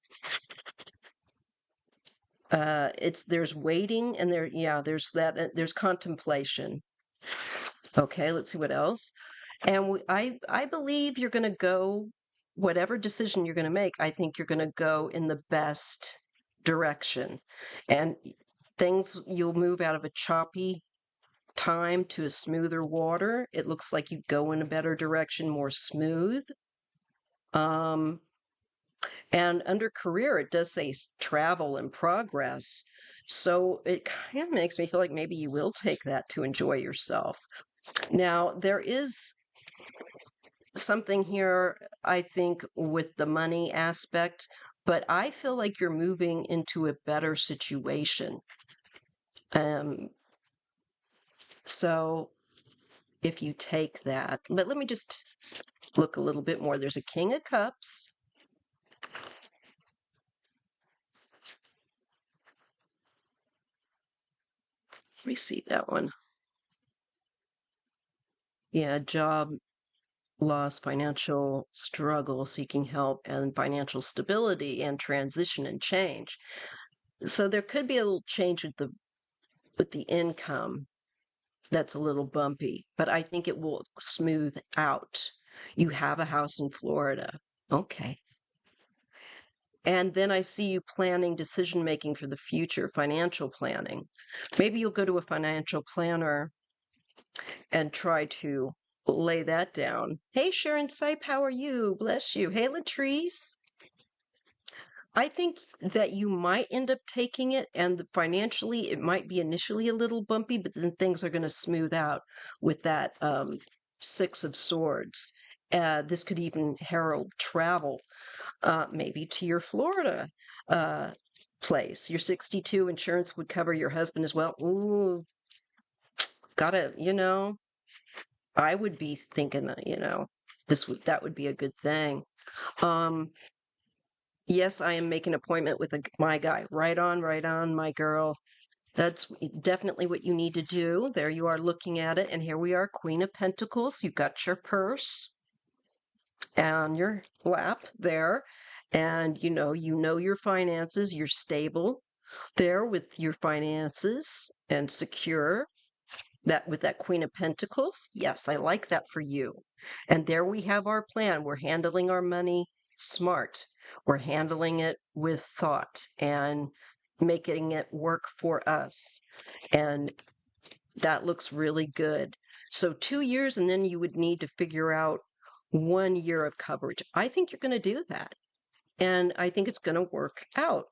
There's waiting and there's that, there's contemplation. Okay, let's see what else. And I believe you're going to go, whatever decision you're going to make, I think you're going to go in the best direction. And you'll move out of a choppy time to a smoother water. It looks like you go in a better direction, more smooth. And under career, it does say travel and progress. So it kind of makes me feel like maybe you will take that to enjoy yourself. Now, there is something here, I think, with the money aspect, but I feel like you're moving into a better situation. So if you take that, but let me just look a little bit more. There's a King of Cups. Let me see that one. Yeah, job loss, financial struggle, seeking help, and financial stability, and transition and change. So there could be a little change with the income that's a little bumpy, but I think it will smooth out. You have a house in Florida. Okay. And then I see you planning decision making for the future, financial planning. Maybe you'll go to a financial planner and try to lay that down. Hey, Sharon Sipe, how are you? Bless you. Hey, Latrice. I think that you might end up taking it, and financially, it might be initially a little bumpy, but then things are going to smooth out with that Six of Swords. This could even herald travel, maybe to your Florida place. Your 62 insurance would cover your husband as well. Ooh, I would be thinking that, that would be a good thing. Yes, I am making an appointment with my guy. Right on, my girl. That's definitely what you need to do. There you are looking at it. And here we are, Queen of Pentacles. You got your purse on your lap there. And you know your finances. You're stable there with your finances and secure. That with that Queen of Pentacles. Yes, I like that for you. And there we have our plan. We're handling our money smart. We're handling it with thought and making it work for us. And that looks really good. So 2 years, and then you would need to figure out 1 year of coverage. I think you're going to do that. And I think it's going to work out.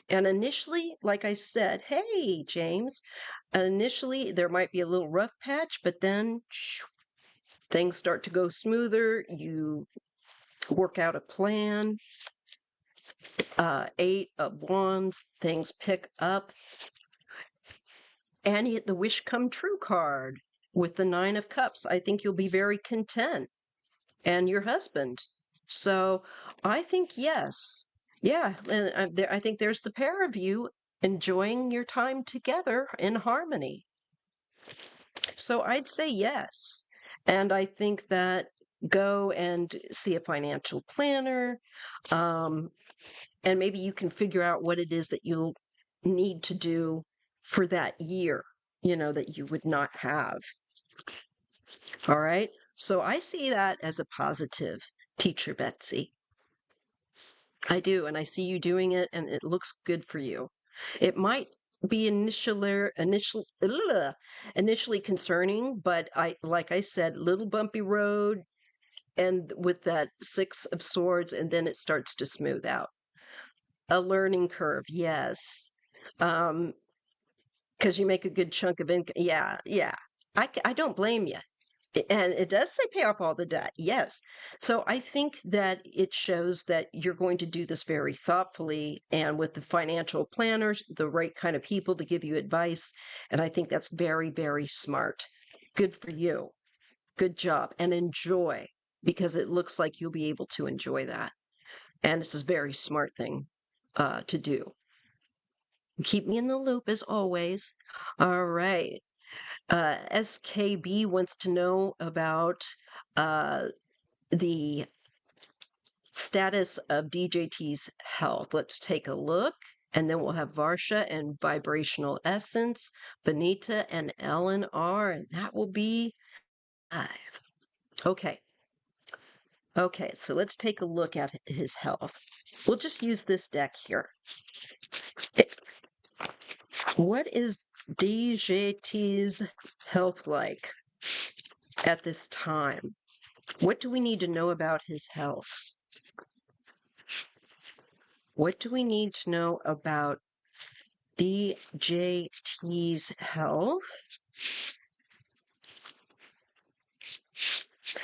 And initially, like I said, hey, James, initially there might be a little rough patch, but then things start to go smoother. You work out a plan. 8 of Wands, things pick up. And you get the wish come true card with the 9 of Cups. I think you'll be very content. And your husband. So I think yes. Yeah, and I think there's the pair of you enjoying your time together in harmony. So I'd say yes. And I think that go and see a financial planner. And maybe you can figure out what it is that you'll need to do for that year, that you would not have. All right. So I see that as a positive, Teacher Betsy. I do. And I see you doing it, and it looks good for you. It might be initially concerning, but like I said, little bumpy road, and with that 6 of Swords, and then it starts to smooth out. A learning curve, yes. Because you make a good chunk of income. Yeah. I don't blame you. And it does say pay off all the debt. Yes. So I think that it shows that you're going to do this very thoughtfully and with the financial planners, the right kind of people to give you advice. And I think that's very, very smart. Good for you. Good job. And enjoy, because it looks like you'll be able to enjoy that. And it's a very smart thing to do. Keep me in the loop as always. All right. SKB wants to know about the status of DJT's health. Let's take a look. And then we'll have Varsha and Vibrational Essence, Benita and Ellen R. And that will be 5. Okay. Okay, so let's take a look at his health. We'll just use this deck here. What is DJT's health like at this time? What do we need to know about his health? What do we need to know about DJT's health?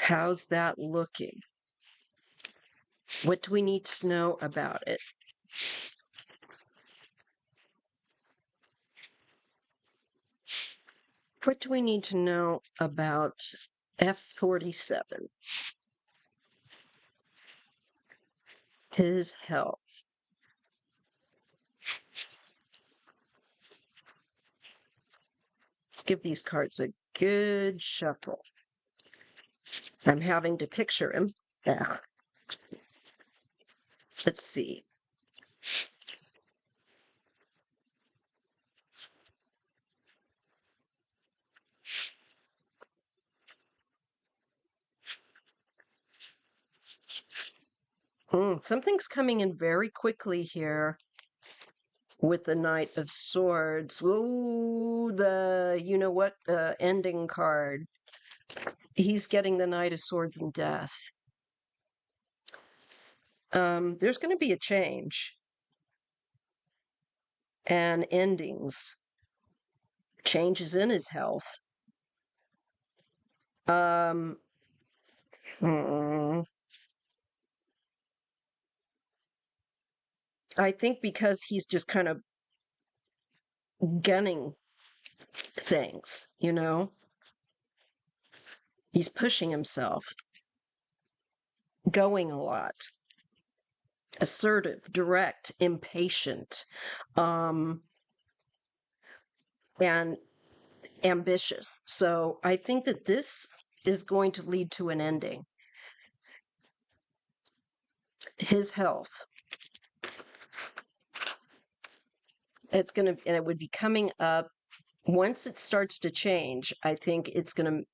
How's that looking? What do we need to know about it? What do we need to know about F47? His health. Let's give these cards a good shuffle. I'm having to picture him. Ugh. Let's see. Something's coming in very quickly here with the Knight of Swords. Ooh, the you-know-what ending card. He's getting the Knight of Swords and Death. There's going to be a change and endings. Changes in his health. I think because he's just kind of gunning things, you know? He's pushing himself, going a lot, assertive, direct, impatient, and ambitious. So I think that this is going to lead to an ending. His health. It's going to, and it would be coming up once it starts to change. I think it's going to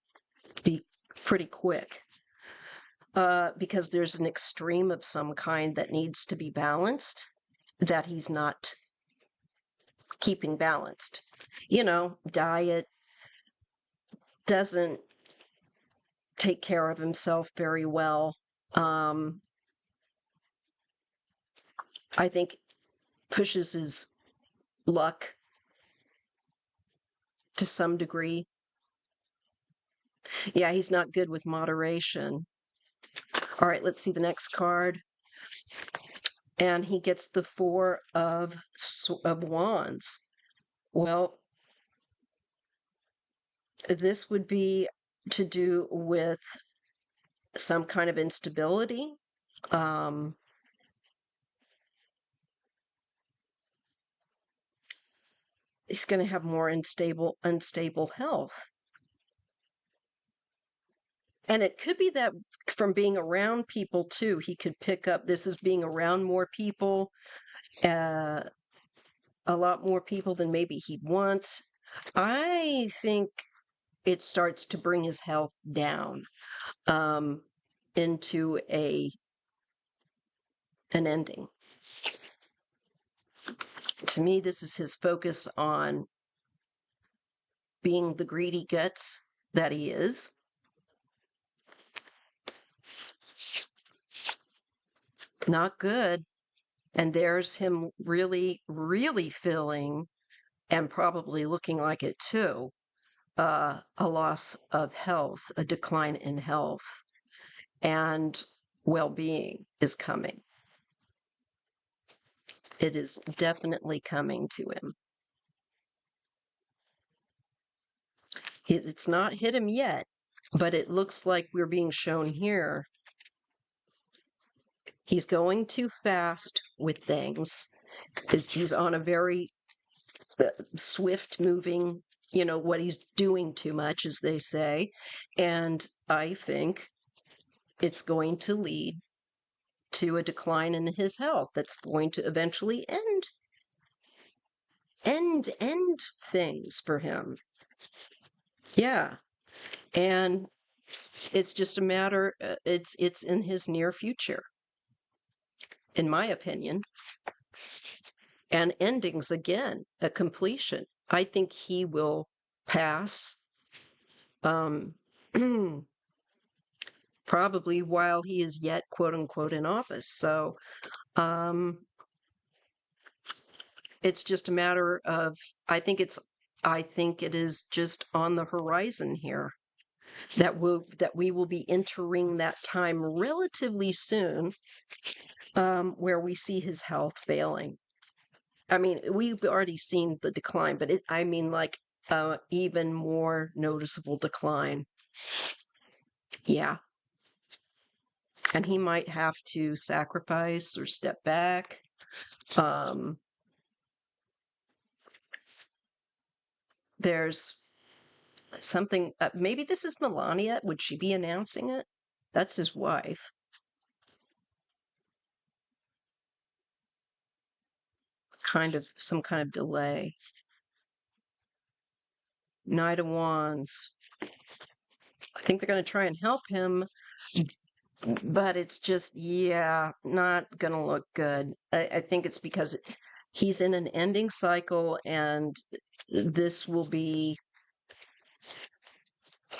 be pretty quick because there's an extreme of some kind that needs to be balanced that he's not keeping balanced. You know, diet, doesn't take care of himself very well. I think pushes his luck to some degree. Yeah, he's not good with moderation. All right, let's see the next card. And he gets the 4 of Wands. Well, this would be to do with some kind of instability. He's going to have more unstable health. And it could be that from being around people too, he could pick up this as being around more people, a lot more people than maybe he'd want. I think it starts to bring his health down into an ending. To me, this is his focus on being the greedy guts that he is. Not good. And there's him really, really feeling, and probably looking like it too, a loss of health, a decline in health, and well-being is coming. It is definitely coming to him. It's not hit him yet, But it looks like we're being shown here. He's going too fast with things. He's on a very swift moving, what he's doing too much, as they say. And I think it's going to lead to a decline in his health that's going to eventually end things for him. Yeah. And it's just a matter, it's in his near future, in my opinion. And endings again, a completion. I think he will pass probably while he is yet quote unquote in office. So it's just a matter of, I think it is just on the horizon here that we will be entering that time relatively soon, where we see his health failing. I mean, we've already seen the decline, but like even more noticeable decline. Yeah. And he might have to sacrifice or step back. There's something, maybe this is Melania. Would she be announcing it? That's his wife. Some kind of delay. Knight of Wands. I think they're going to try and help him, but it's just, not going to look good. I think it's because he's in an ending cycle, and this will be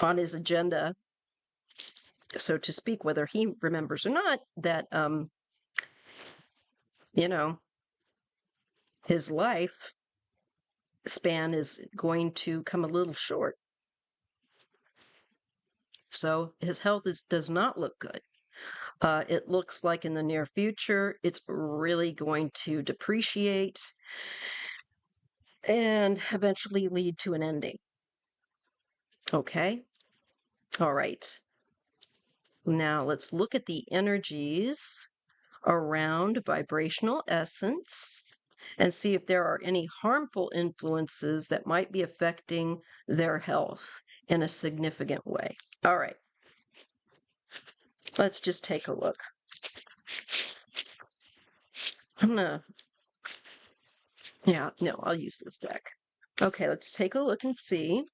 on his agenda, so to speak, whether he remembers or not, that, his life span is going to come a little short. So his health does not look good. It looks like in the near future, it's really going to depreciate and eventually lead to an ending. Okay. All right. Now let's look at the energies around vibrational essence and see if there are any harmful influences that might be affecting their health in a significant way. All right. Let's just take a look. I'll use this deck. Okay, let's take a look and see.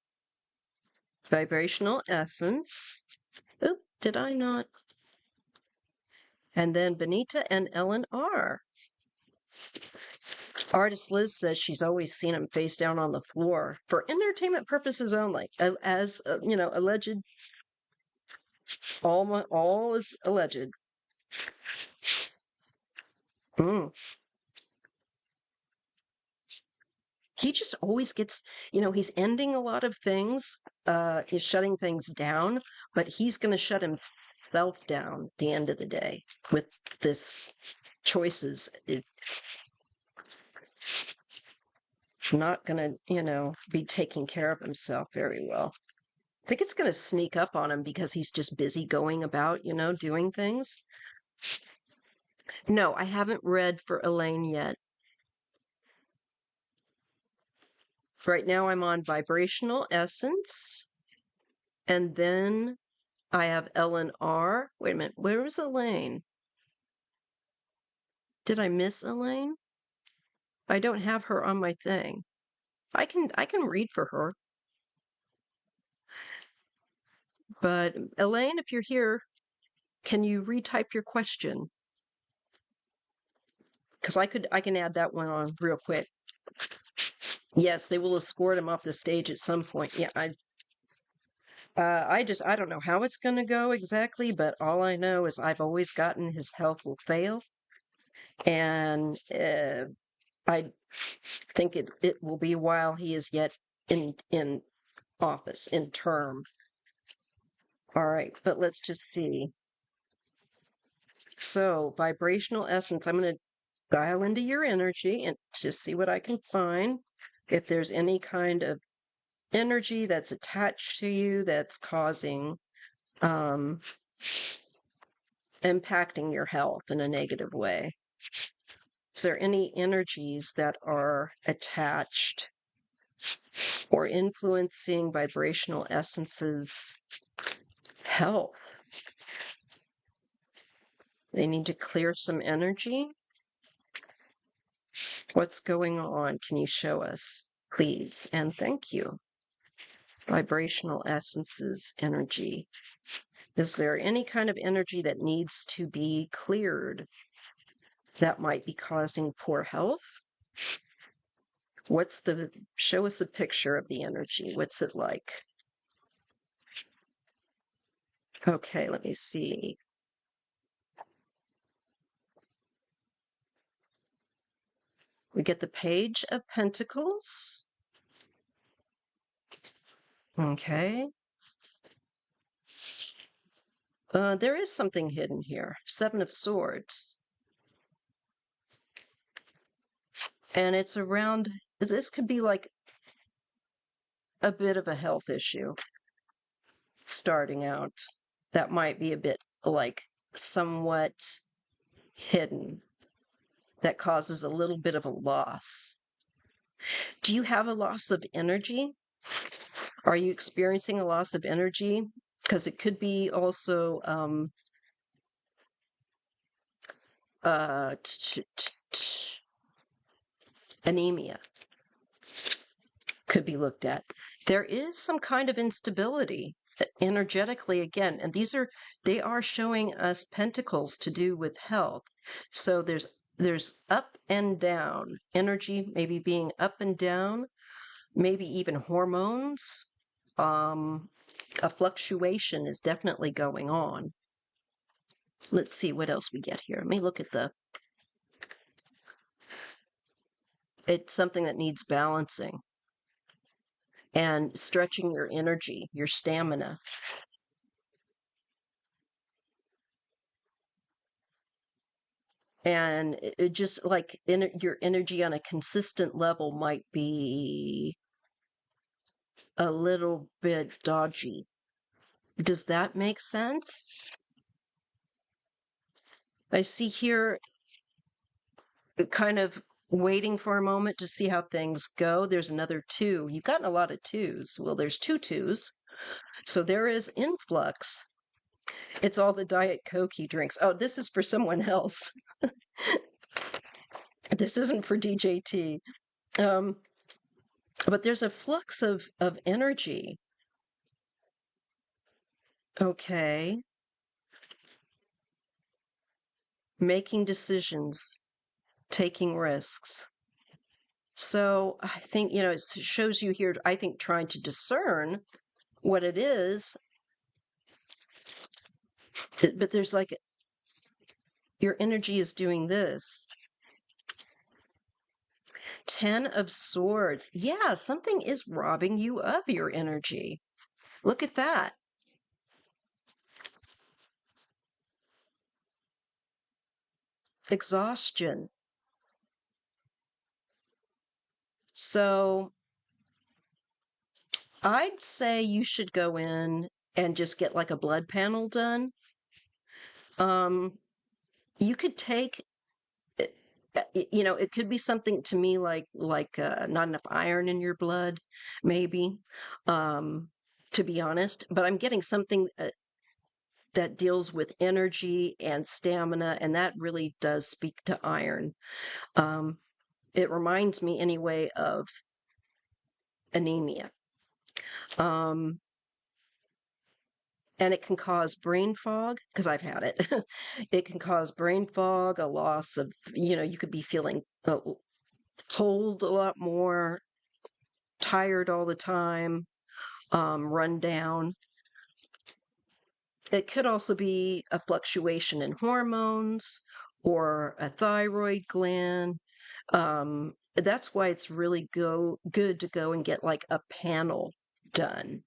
Vibrational essence. Oop, did I not? And then Benita and Ellen R. Artist Liz says she's always seen him face down on the floor for entertainment purposes only, as alleged. All is alleged. He just always gets, he's ending a lot of things, he's shutting things down, but he's going to shut himself down at the end of the day with this choices. Not going to, be taking care of himself very well. I think it's going to sneak up on him because he's just busy going about, doing things. No, I haven't read for Elaine yet. Right now I'm on Vibrational Essence. And then I have Ellen R. Wait a minute, where was Elaine? Did I miss Elaine? I don't have her on my thing. I can read for her. But Elaine, if you're here, can you retype your question? Because I can add that one on real quick. Yes, they will escort him off the stage at some point. Yeah, I don't know how it's going to go exactly, but all I know is I've always gotten his health will fail, and I think it will be while he is yet in office, in term. All right, but let's just see. So vibrational essence, I'm going to dial into your energy and just see what I can find. If there's any kind of energy that's attached to you that's causing um, impacting your health in a negative way? Is there any energies that are attached or influencing vibrational essences' health? They need to clear some energy. What's going on? Can you show us, please? And thank you. Vibrational essences, energy. Is there any kind of energy that needs to be cleared that might be causing poor health? Show us a picture of the energy. What's it like? Okay, let me see. We get the Page of Pentacles. Okay. There is something hidden here. Seven of Swords. And it's around, this could be like a bit of a health issue starting out. That might be a bit like somewhat hidden, that causes a little bit of a loss. Do you have a loss of energy? Are you experiencing a loss of energy? Because it could be also anemia could be looked at. There is some kind of instability energetically again, and they are showing us pentacles to do with health. So there's up and down energy, maybe being up and down, maybe even hormones. A fluctuation is definitely going on. Let's see what else we get here. Let me look at it's something that needs balancing and stretching your energy, your stamina. And it just like your energy on a consistent level might be a little bit dodgy. Does that make sense? I see here kind of waiting for a moment to see how things go. There's another 2. You've gotten a lot of 2s. Well, there's 2 2s. So there is influx. It's all the Diet Coke he drinks. Oh, this is for someone else. This isn't for DJT. But there's a flux of energy. Okay. Making decisions, taking risks. So I think, it shows you here, I think, trying to discern what it is. But there's like, your energy is doing this. 10 of Swords. Yeah, something is robbing you of your energy. Look at that. Exhaustion. So I'd say you should go in and just get like a blood panel done. You could take, it could be something to me like not enough iron in your blood, maybe, to be honest. But I'm getting something that deals with energy and stamina, and that really does speak to iron. It reminds me anyway of anemia. And it can cause brain fog, because I've had it. It can cause brain fog, a loss of, you could be feeling cold a lot more, tired all the time, run down. It could also be a fluctuation in hormones or a thyroid gland. That's why it's really good to go and get like a panel done.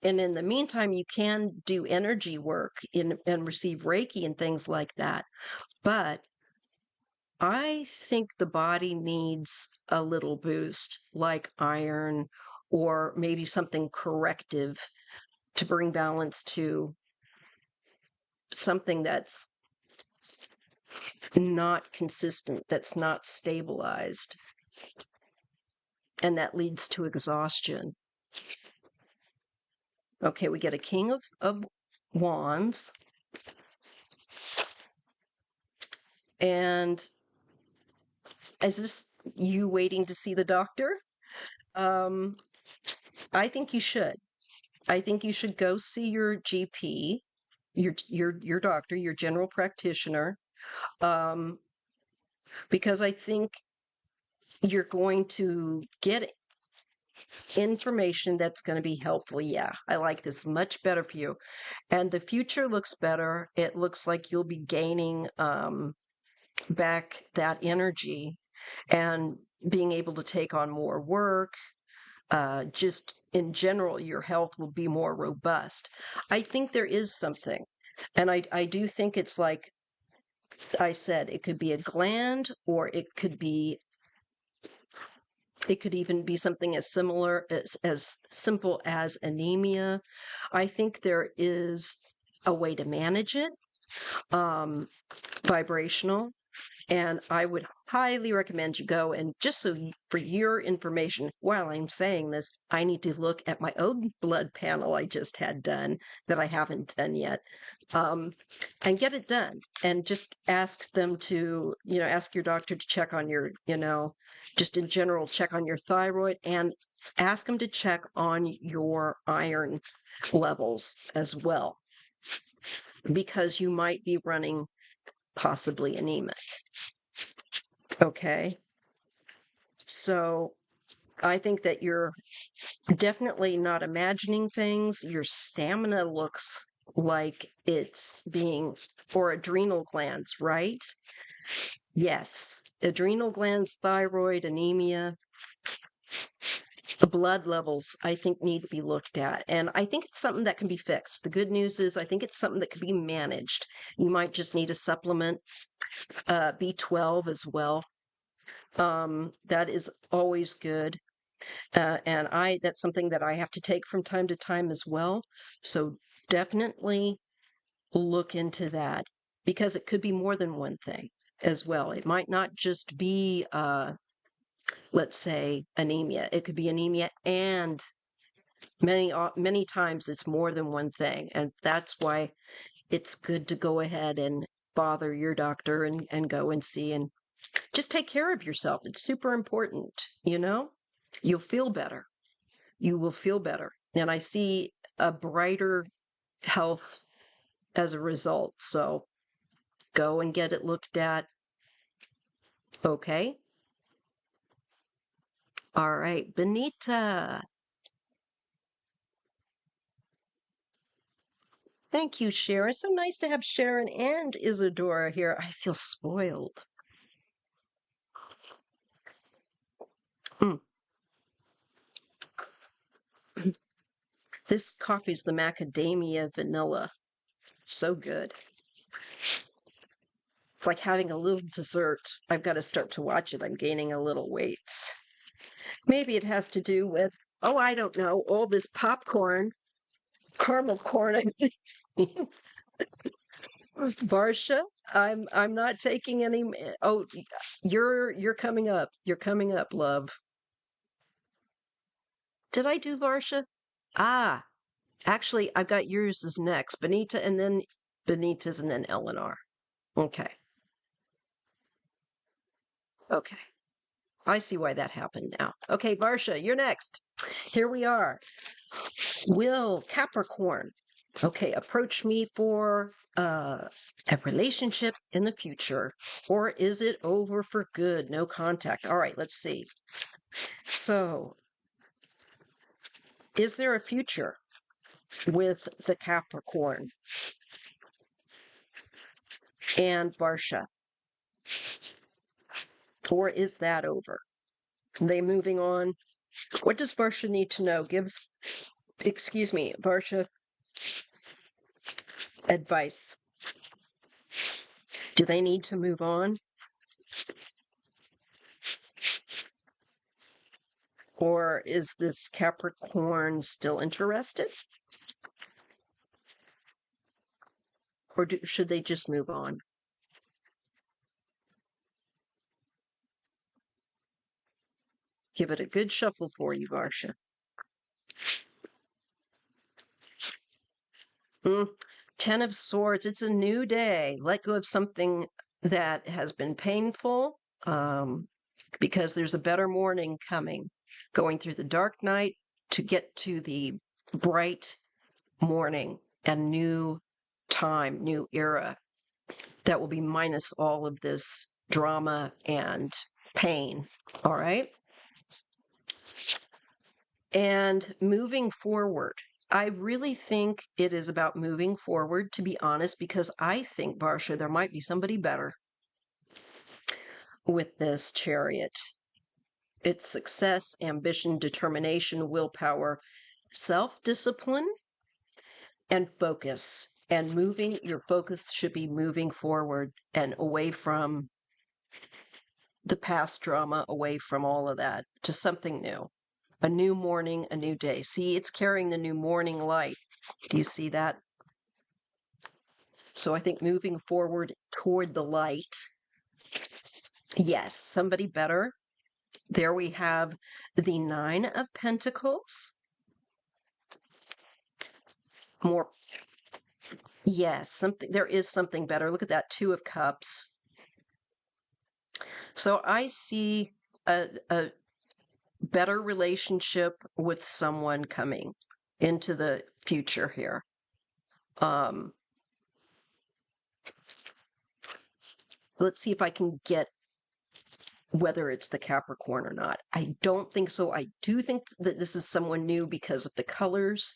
And in the meantime, you can do energy work and receive Reiki and things like that. But I think the body needs a little boost, like iron or maybe something corrective to bring balance to something that's not consistent, that's not stabilized, and that leads to exhaustion. Okay, we get a King of Wands. And is this you waiting to see the doctor? I think you should. I think you should go see your GP, your doctor, your general practitioner, because I think you're going to get information that's going to be helpful. Yeah, I like this much better for you. And the future looks better. It looks like you'll be gaining back that energy and being able to take on more work. Just in general, your health will be more robust. I think there is something. And I do think it's like I said, it could be a gland, or it could even be something as similar as simple as anemia. I think there is a way to manage it, vibrational. And I would highly recommend you go. And just for your information, while I'm saying this, I need to look at my own blood panel I just had done that I haven't done yet, and get it done. And just ask them to, ask your doctor to check on your, just in general, check on your thyroid, and ask them to check on your iron levels as well, because you might be running possibly anemic. Okay. So I think that you're definitely not imagining things. Your stamina looks like it's or adrenal glands, right? Yes. Adrenal glands, thyroid, anemia, the blood levels, I think, need to be looked at. And I think it's something that can be fixed. The good news is I think it's something that can be managed. You might just need a supplement, B12 as well. That is always good. And that's something that I have to take from time to time as well. So definitely look into that, because it could be more than one thing as well. It might not just be, let's say, anemia. It could be anemia, and many times it's more than one thing. And that's why it's good to go ahead and bother your doctor and go and see, and just take care of yourself. It's super important, You'll feel better. You will feel better. And I see a brighter health as a result. So go and get it looked at. Okay. All right. Benita. Thank you, Sharon. So nice to have Sharon and Isadora here. I feel spoiled. Mm. This coffee's the macadamia vanilla. So good. It's like having a little dessert. I've got to start to watch it. I'm gaining a little weight. Maybe it has to do with, I don't know, all this popcorn, caramel corn, I think. Varsha, I'm not taking any. Oh, you're coming up. You're coming up, love. Did I do Varsha? Ah, actually, I've got yours as next. Benita, and then Benita's, and then Eleanor. Okay. Okay. I see why that happened now. Okay, Varsha, you're next. Here we are. Will Capricorn. Okay, approach me for a relationship in the future, or is it over for good? No contact. All right, let's see. So, is there a future with the Capricorn and Varsha, or is that over? Are they moving on? What does Varsha need to know? Excuse me, Varsha, advice. Do they need to move on? Or is this Capricorn still interested? Or should they just move on? Give it a good shuffle for you, Varsha. 10 of Swords. It's a new day. Let go of something that has been painful, because there's a better morning coming. Going through the dark night to get to the bright morning and new time, new era that will be minus all of this drama and pain. All right. And moving forward. I really think it is about moving forward, to be honest, because I think, Varsha, there might be somebody better with this Chariot. It's success, ambition, determination, willpower, self-discipline, and focus. And your focus should be moving forward and away from the past drama, away from all of that, to something new. A new morning, a new day. See, it's carrying the new morning light. Do you see that? So I think moving forward toward the light. Yes, somebody better. There we have the 9 of Pentacles. More. Yes, there is something better. Look at that 2 of Cups. So I see a better relationship with someone coming into the future here. Let's see if I can get whether it's the Capricorn or not. I don't think so. I do think that this is someone new because of the colors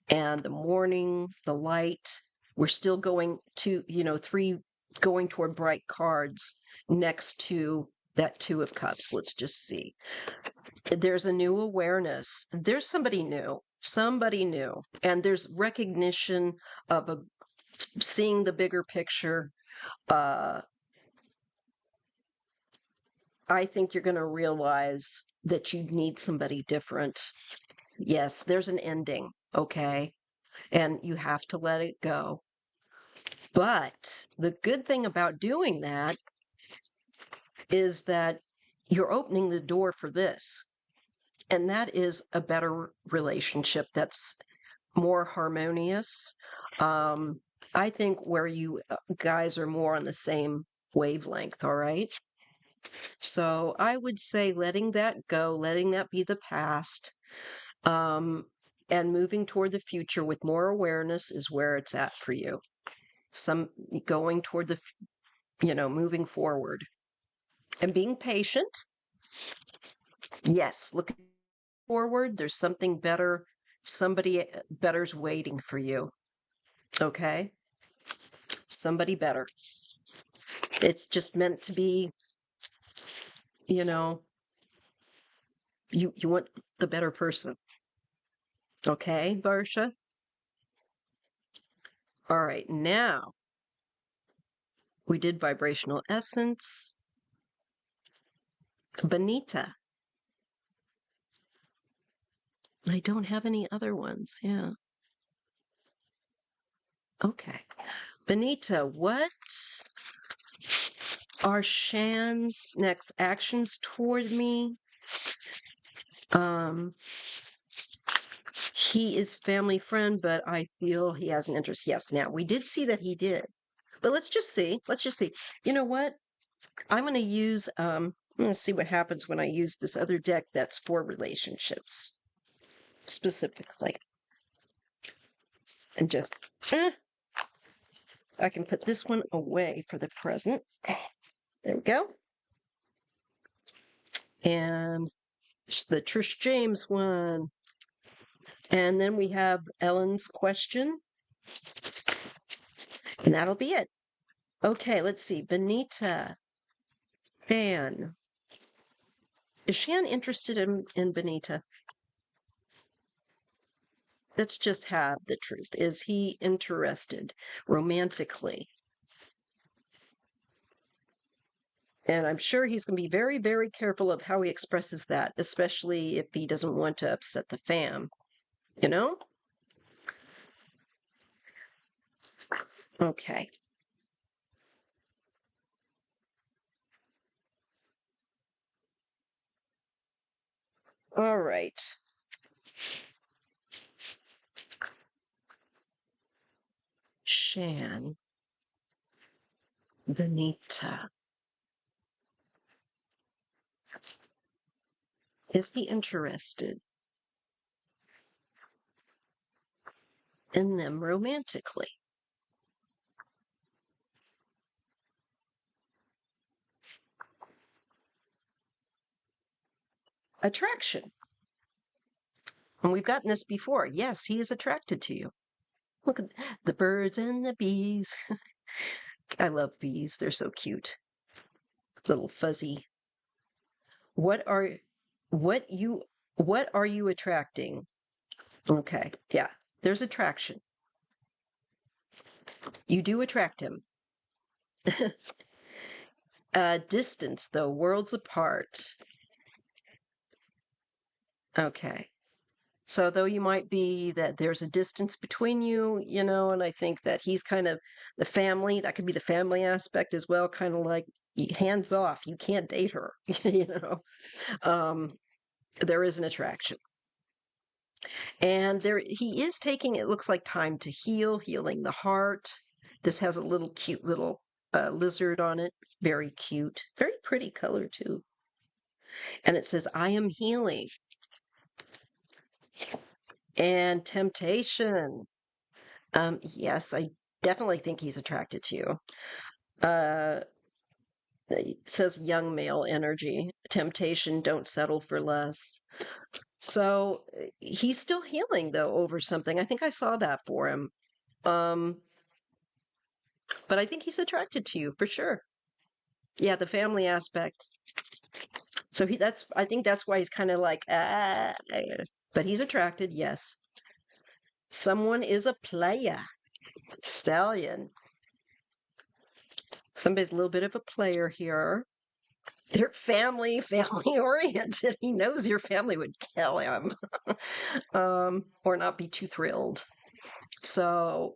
and the morning, the light. We're still going to, 3 going toward bright cards next to that 2 of Cups. Let's just see. There's a new awareness. There's somebody new, and there's recognition of seeing the bigger picture. I think you're going to realize that you need somebody different. Yes, there's an ending, okay? And you have to let it go. But the good thing about doing that is that you're opening the door for this. And that is a better relationship that's more harmonious. I think where you guys are more on the same wavelength, all right? So I would say letting that go, letting that be the past, and moving toward the future with more awareness is where it's at for you. Going toward moving forward and being patient. Yes, looking forward. There's something better. Somebody better's waiting for you. Okay? Somebody better. It's just meant to be, you want the better person. Okay, Varsha? All right, now we did vibrational essence. Bonita. I don't have any other ones. Yeah. Okay. Bonita, what are Shan's next actions toward me? He is family friend, but I feel he has an interest. Yes. Now, we did see that he did. But let's just see. You know what? I'm going to use, I'm going to see what happens when I use this other deck that's for relationships specifically. And just, I can put this one away for the present. There we go. And the Trish James one. And then we have Ellen's question. And that'll be it. Okay, let's see. Bonita. Shan. Is Shan interested in Bonita? Let's just have the truth. Is he interested romantically? And I'm sure he's going to be very, very careful of how he expresses that, especially if he doesn't want to upset the fam. You know? Okay. All right. Shan, Benita. Is he interested in them romantically? Attraction. And we've gotten this before. Yes, he is attracted to you. Look at the birds and the bees. I love bees. They're so cute. Little fuzzy. What are what you what are you attracting? Okay. Yeah. There's attraction. You do attract him. Distance though, worlds apart. Okay. So though you might be that there's a distance between you, and I think that he's kind of the family, that could be the family aspect as well, kind of like hands off, you can't date her, you know. Um, there is an attraction. And there he is taking, it looks like, time to heal, healing the heart. This has a little cute little lizard on it. Very cute. Very pretty color too. And it says, I am healing. And temptation. Yes, I definitely think he's attracted to you. Uh, it says young male energy, temptation, don't settle for less. So he's still healing though over something. I think I saw that for him. Um, but I think he's attracted to you for sure. Yeah, the family aspect. So I think that's why he's kind of like, but he's attracted, yes. Someone is a player. Stallion. Somebody's a little bit of a player here. They're family oriented. He knows your family would kill him, or not be too thrilled. So,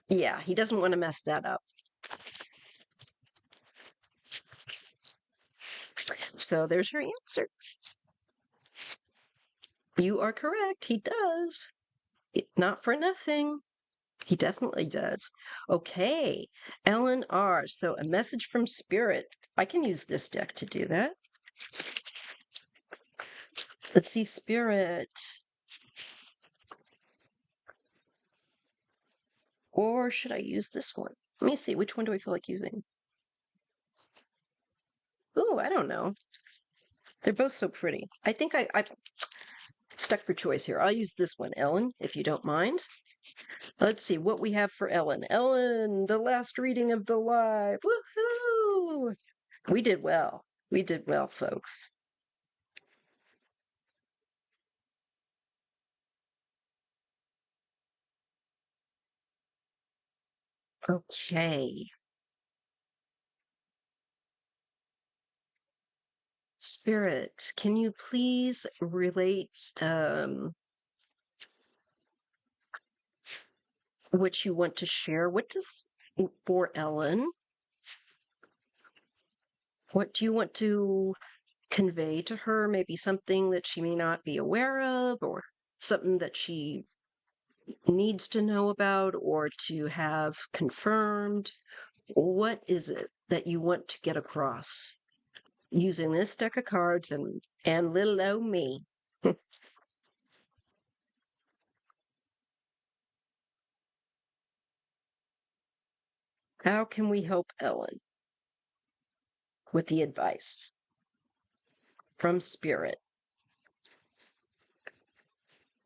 yeah, he doesn't want to mess that up. So there's your answer. You are correct. He does. Not for nothing. He definitely does. Okay, Ellen R. So a message from Spirit. I can use this deck to do that. Let's see, Spirit. Or should I use this one? Let me see. Which one do I feel like using? Oh, I don't know. They're both so pretty. I think I've stuck for choice here. I'll use this one, Ellen, if you don't mind. Let's see what we have for Ellen. Ellen, the last reading of the live. Woohoo! We did well. We did well, folks. Okay. Spirit, can you please relate what you want to share? What does for Ellen? What do you want to convey to her? Maybe something that she may not be aware of, or something that she needs to know about or to have confirmed. What is it that you want to get across using this deck of cards and little old me? How can we help Ellen with the advice from Spirit?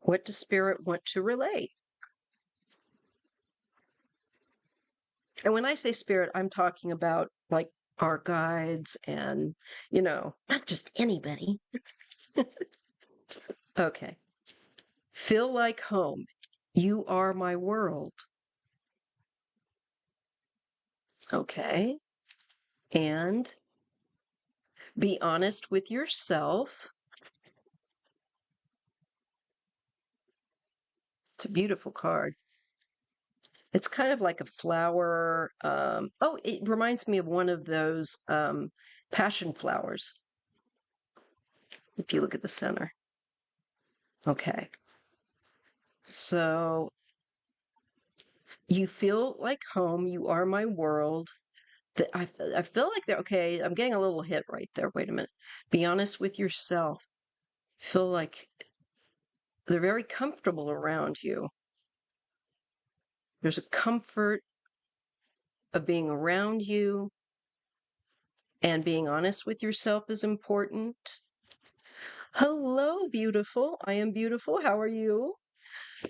What does Spirit want to relate? And when I say Spirit, I'm talking about like our guides and, not just anybody. Okay. Feel like home. You are my world. Okay. And be honest with yourself. It's a beautiful card. It's kind of like a flower. Oh, it reminds me of one of those passion flowers, if you look at the center. Okay. So you feel like home. You are my world. I feel like they're okay. I'm getting a little hit right there. Wait a minute. Be honest with yourself. Feel like they're very comfortable around you. There's a comfort of being around you, and being honest with yourself is important. Hello, beautiful. I am beautiful. How are you?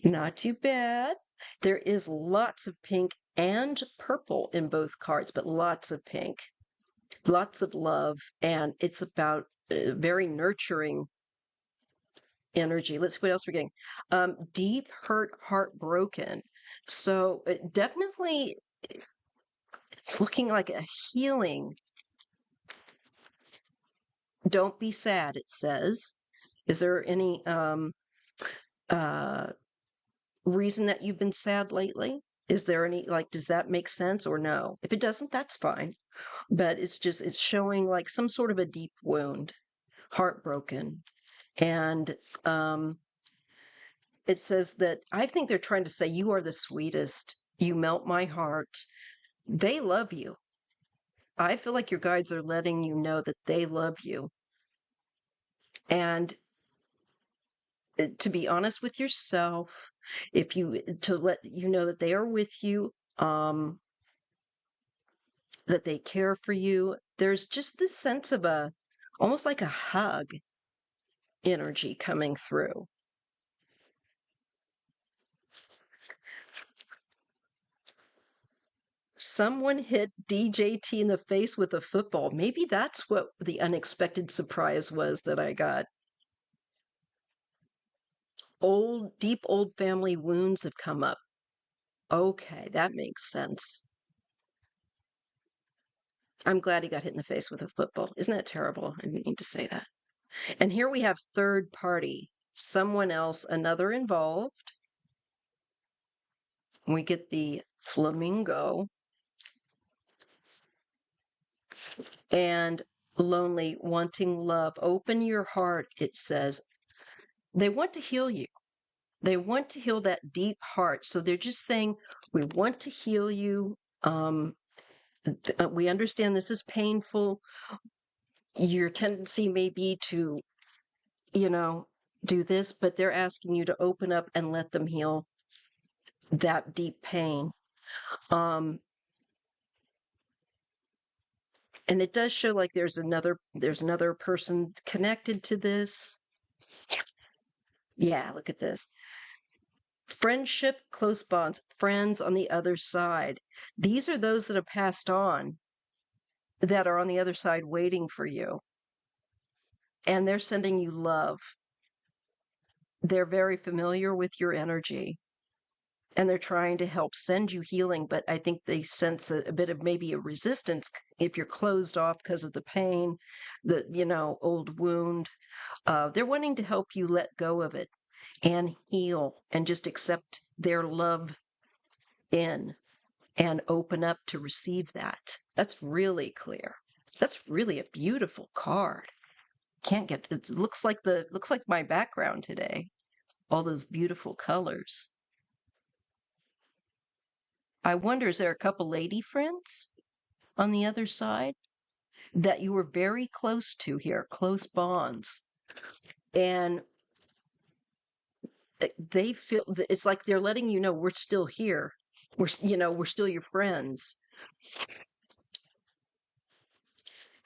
Not too bad. There is lots of pink and purple in both cards, but lots of pink, lots of love, and it's about very nurturing energy. Let's see what else we're getting. Deep hurt, heartbroken. So definitely looking like a healing. Don't be sad, it says. Is there any uh reason that you've been sad lately? Is there any, like, does that make sense or no? If it doesn't, that's fine. But it's showing like some sort of a deep wound, heartbroken. And it says that I think they're trying to say you are the sweetest. You melt my heart. They love you. I feel like your guides are letting you know that they love you. And to be honest with yourself, if you to let you know that they are with you, that they care for you. There's just this sense of a almost like a hug energy coming through. Someone hit DJT in the face with a football. Maybe that's what the unexpected surprise was that I got. Deep old family wounds have come up. Okay, that makes sense. I'm glad he got hit in the face with a football. Isn't that terrible? I didn't need to say that. And here we have third party, someone else, another involved. We get the flamingo and lonely, wanting love. Open your heart, it says. They want to heal you. They want to heal that deep heart. So they're just saying, we want to heal you. We understand this is painful. Your tendency may be to, you know, do this, but they're asking you to open up and let them heal that deep pain. And it does show like there's another person connected to this. Yeah, look at this. Friendship, close bonds, friends on the other side. These are those that have passed on that are on the other side waiting for you. And they're sending you love. They're very familiar with your energy. And they're trying to help send you healing, but I think they sense a bit of maybe a resistance if you're closed off because of the pain, the, old wound. They're wanting to help you let go of it and heal and just accept their love in and open up to receive that. That's really clear. That's really a beautiful card. Can't get it. Looks like my background today. All those beautiful colors. I wonder, is there a couple lady friends on the other side that you were very close to here, close bonds? And they feel it's like they're letting you know we're still here. We're still your friends.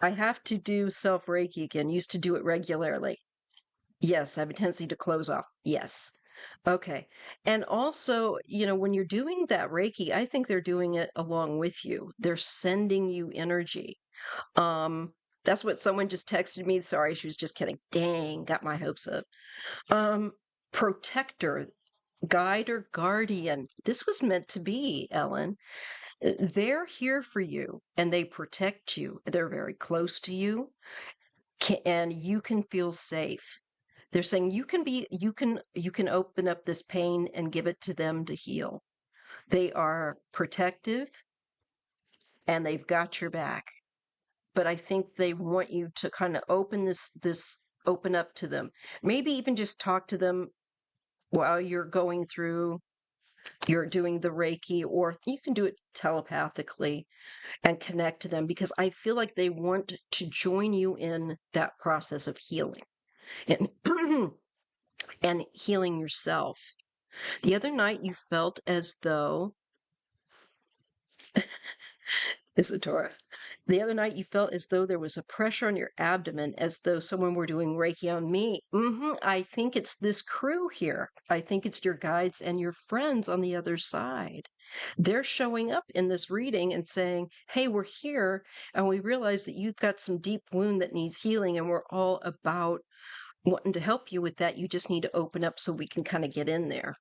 I have to do self Reiki again. Used to do it regularly. Yes, I have a tendency to close off. Yes. Okay. And also, when you're doing that Reiki, I think they're doing it along with you. They're sending you energy. That's what someone just texted me. Sorry, she was just kidding. Dang, got my hopes up. Protector, guide or guardian. This was meant to be, Ellen. They're here for you and they protect you. They're very close to you and you can feel safe. They're saying you can open up this pain and give it to them to heal. They are protective and they've got your back. But I think they want you to kind of open up to them. Maybe even just talk to them while you're doing the Reiki, or you can do it telepathically and connect to them, because I feel like they want to join you in that process of healing and and healing yourself. The other night you felt as though Isadora, the other night you felt as though there was a pressure on your abdomen, as though someone were doing Reiki on me. I think it's this crew here. I think it's your guides and your friends on the other side. They're showing up in this reading and saying, hey, we're here, and we realize that you've got some deep wound that needs healing, and we're all about wanting to help you with that. You just need to open up so we can kind of get in there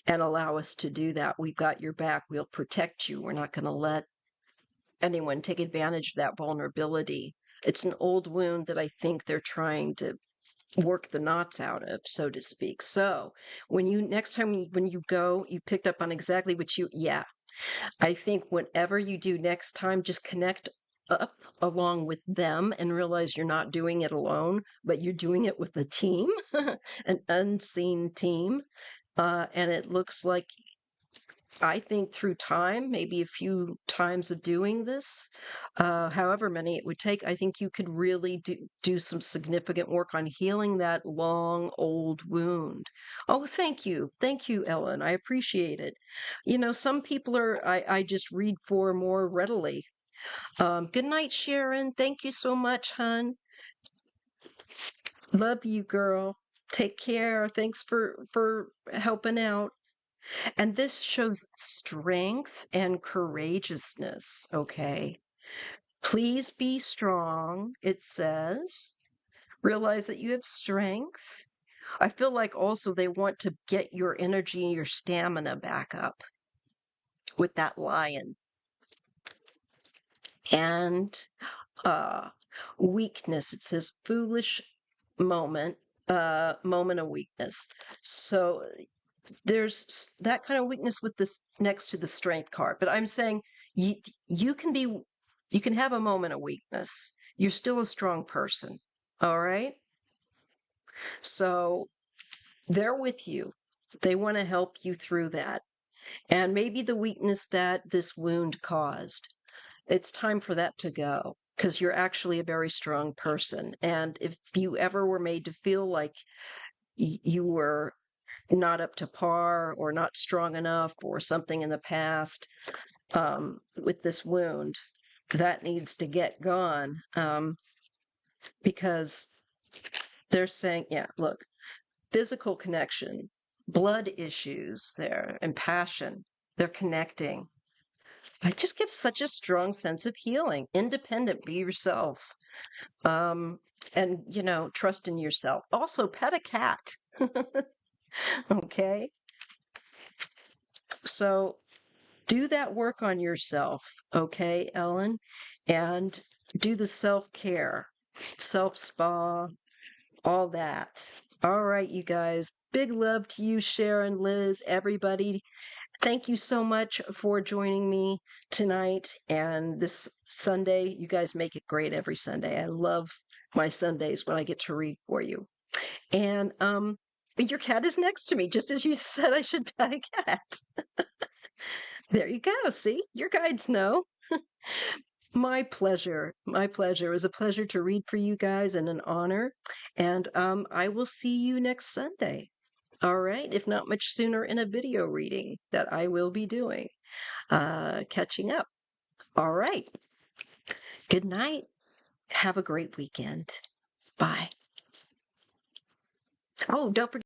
and allow us to do that. We've got your back. We'll protect you. We're not going to let anyone take advantage of that vulnerability. It's an old wound that I think they're trying to work the knots out of, so to speak. So next time when you go, you picked up on exactly what I think whatever you do next time, just connect up along with them and realize you're not doing it alone, but you're doing it with a team, an unseen team. And it looks like, I think through time, maybe a few times of doing this, however many it would take, I think you could really do some significant work on healing that long, old wound. Oh, thank you. Thank you, Ellen. I appreciate it. Some people I just read for more readily. Good night, Sharon. Thank you so much, hon. Love you, girl. Take care. Thanks for helping out. And this shows strength and courageousness, okay? Please be strong, it says. Realize that you have strength. I feel like also they want to get your energy and your stamina back up with that lion. And weakness, it says foolish moment, moment of weakness. So there's that kind of weakness with this next to the strength card, but I'm saying you you can be you can have a moment of weakness. You're still a strong person. All right? So they're with you. They want to help you through that. And maybe the weakness that this wound caused, it's time for that to go, because you're actually a very strong person. And if you ever were made to feel like you were not up to par or not strong enough or something in the past, with this wound, that needs to get gone, because they're saying, yeah, look, physical connection, blood issues there, and passion, they're connecting. I just get such a strong sense of healing. Independent, be yourself. And trust in yourself. Also, pet a cat. Okay? So do that work on yourself, okay, Ellen? And do the self-care, self-spa, all that. All right, you guys. Big love to you, Sharon, Liz, everybody. Thank you so much for joining me tonight and this Sunday. You guys make it great every Sunday. I love my Sundays when I get to read for you. And your cat is next to me, just as you said I should pet a cat. There you go. See, your guides know. My pleasure. My pleasure. It was a pleasure to read for you guys and an honor. And I will see you next Sunday. All right. If not much sooner, in a video reading that I will be doing, catching up. All right. Good night. Have a great weekend. Bye. Oh, don't forget.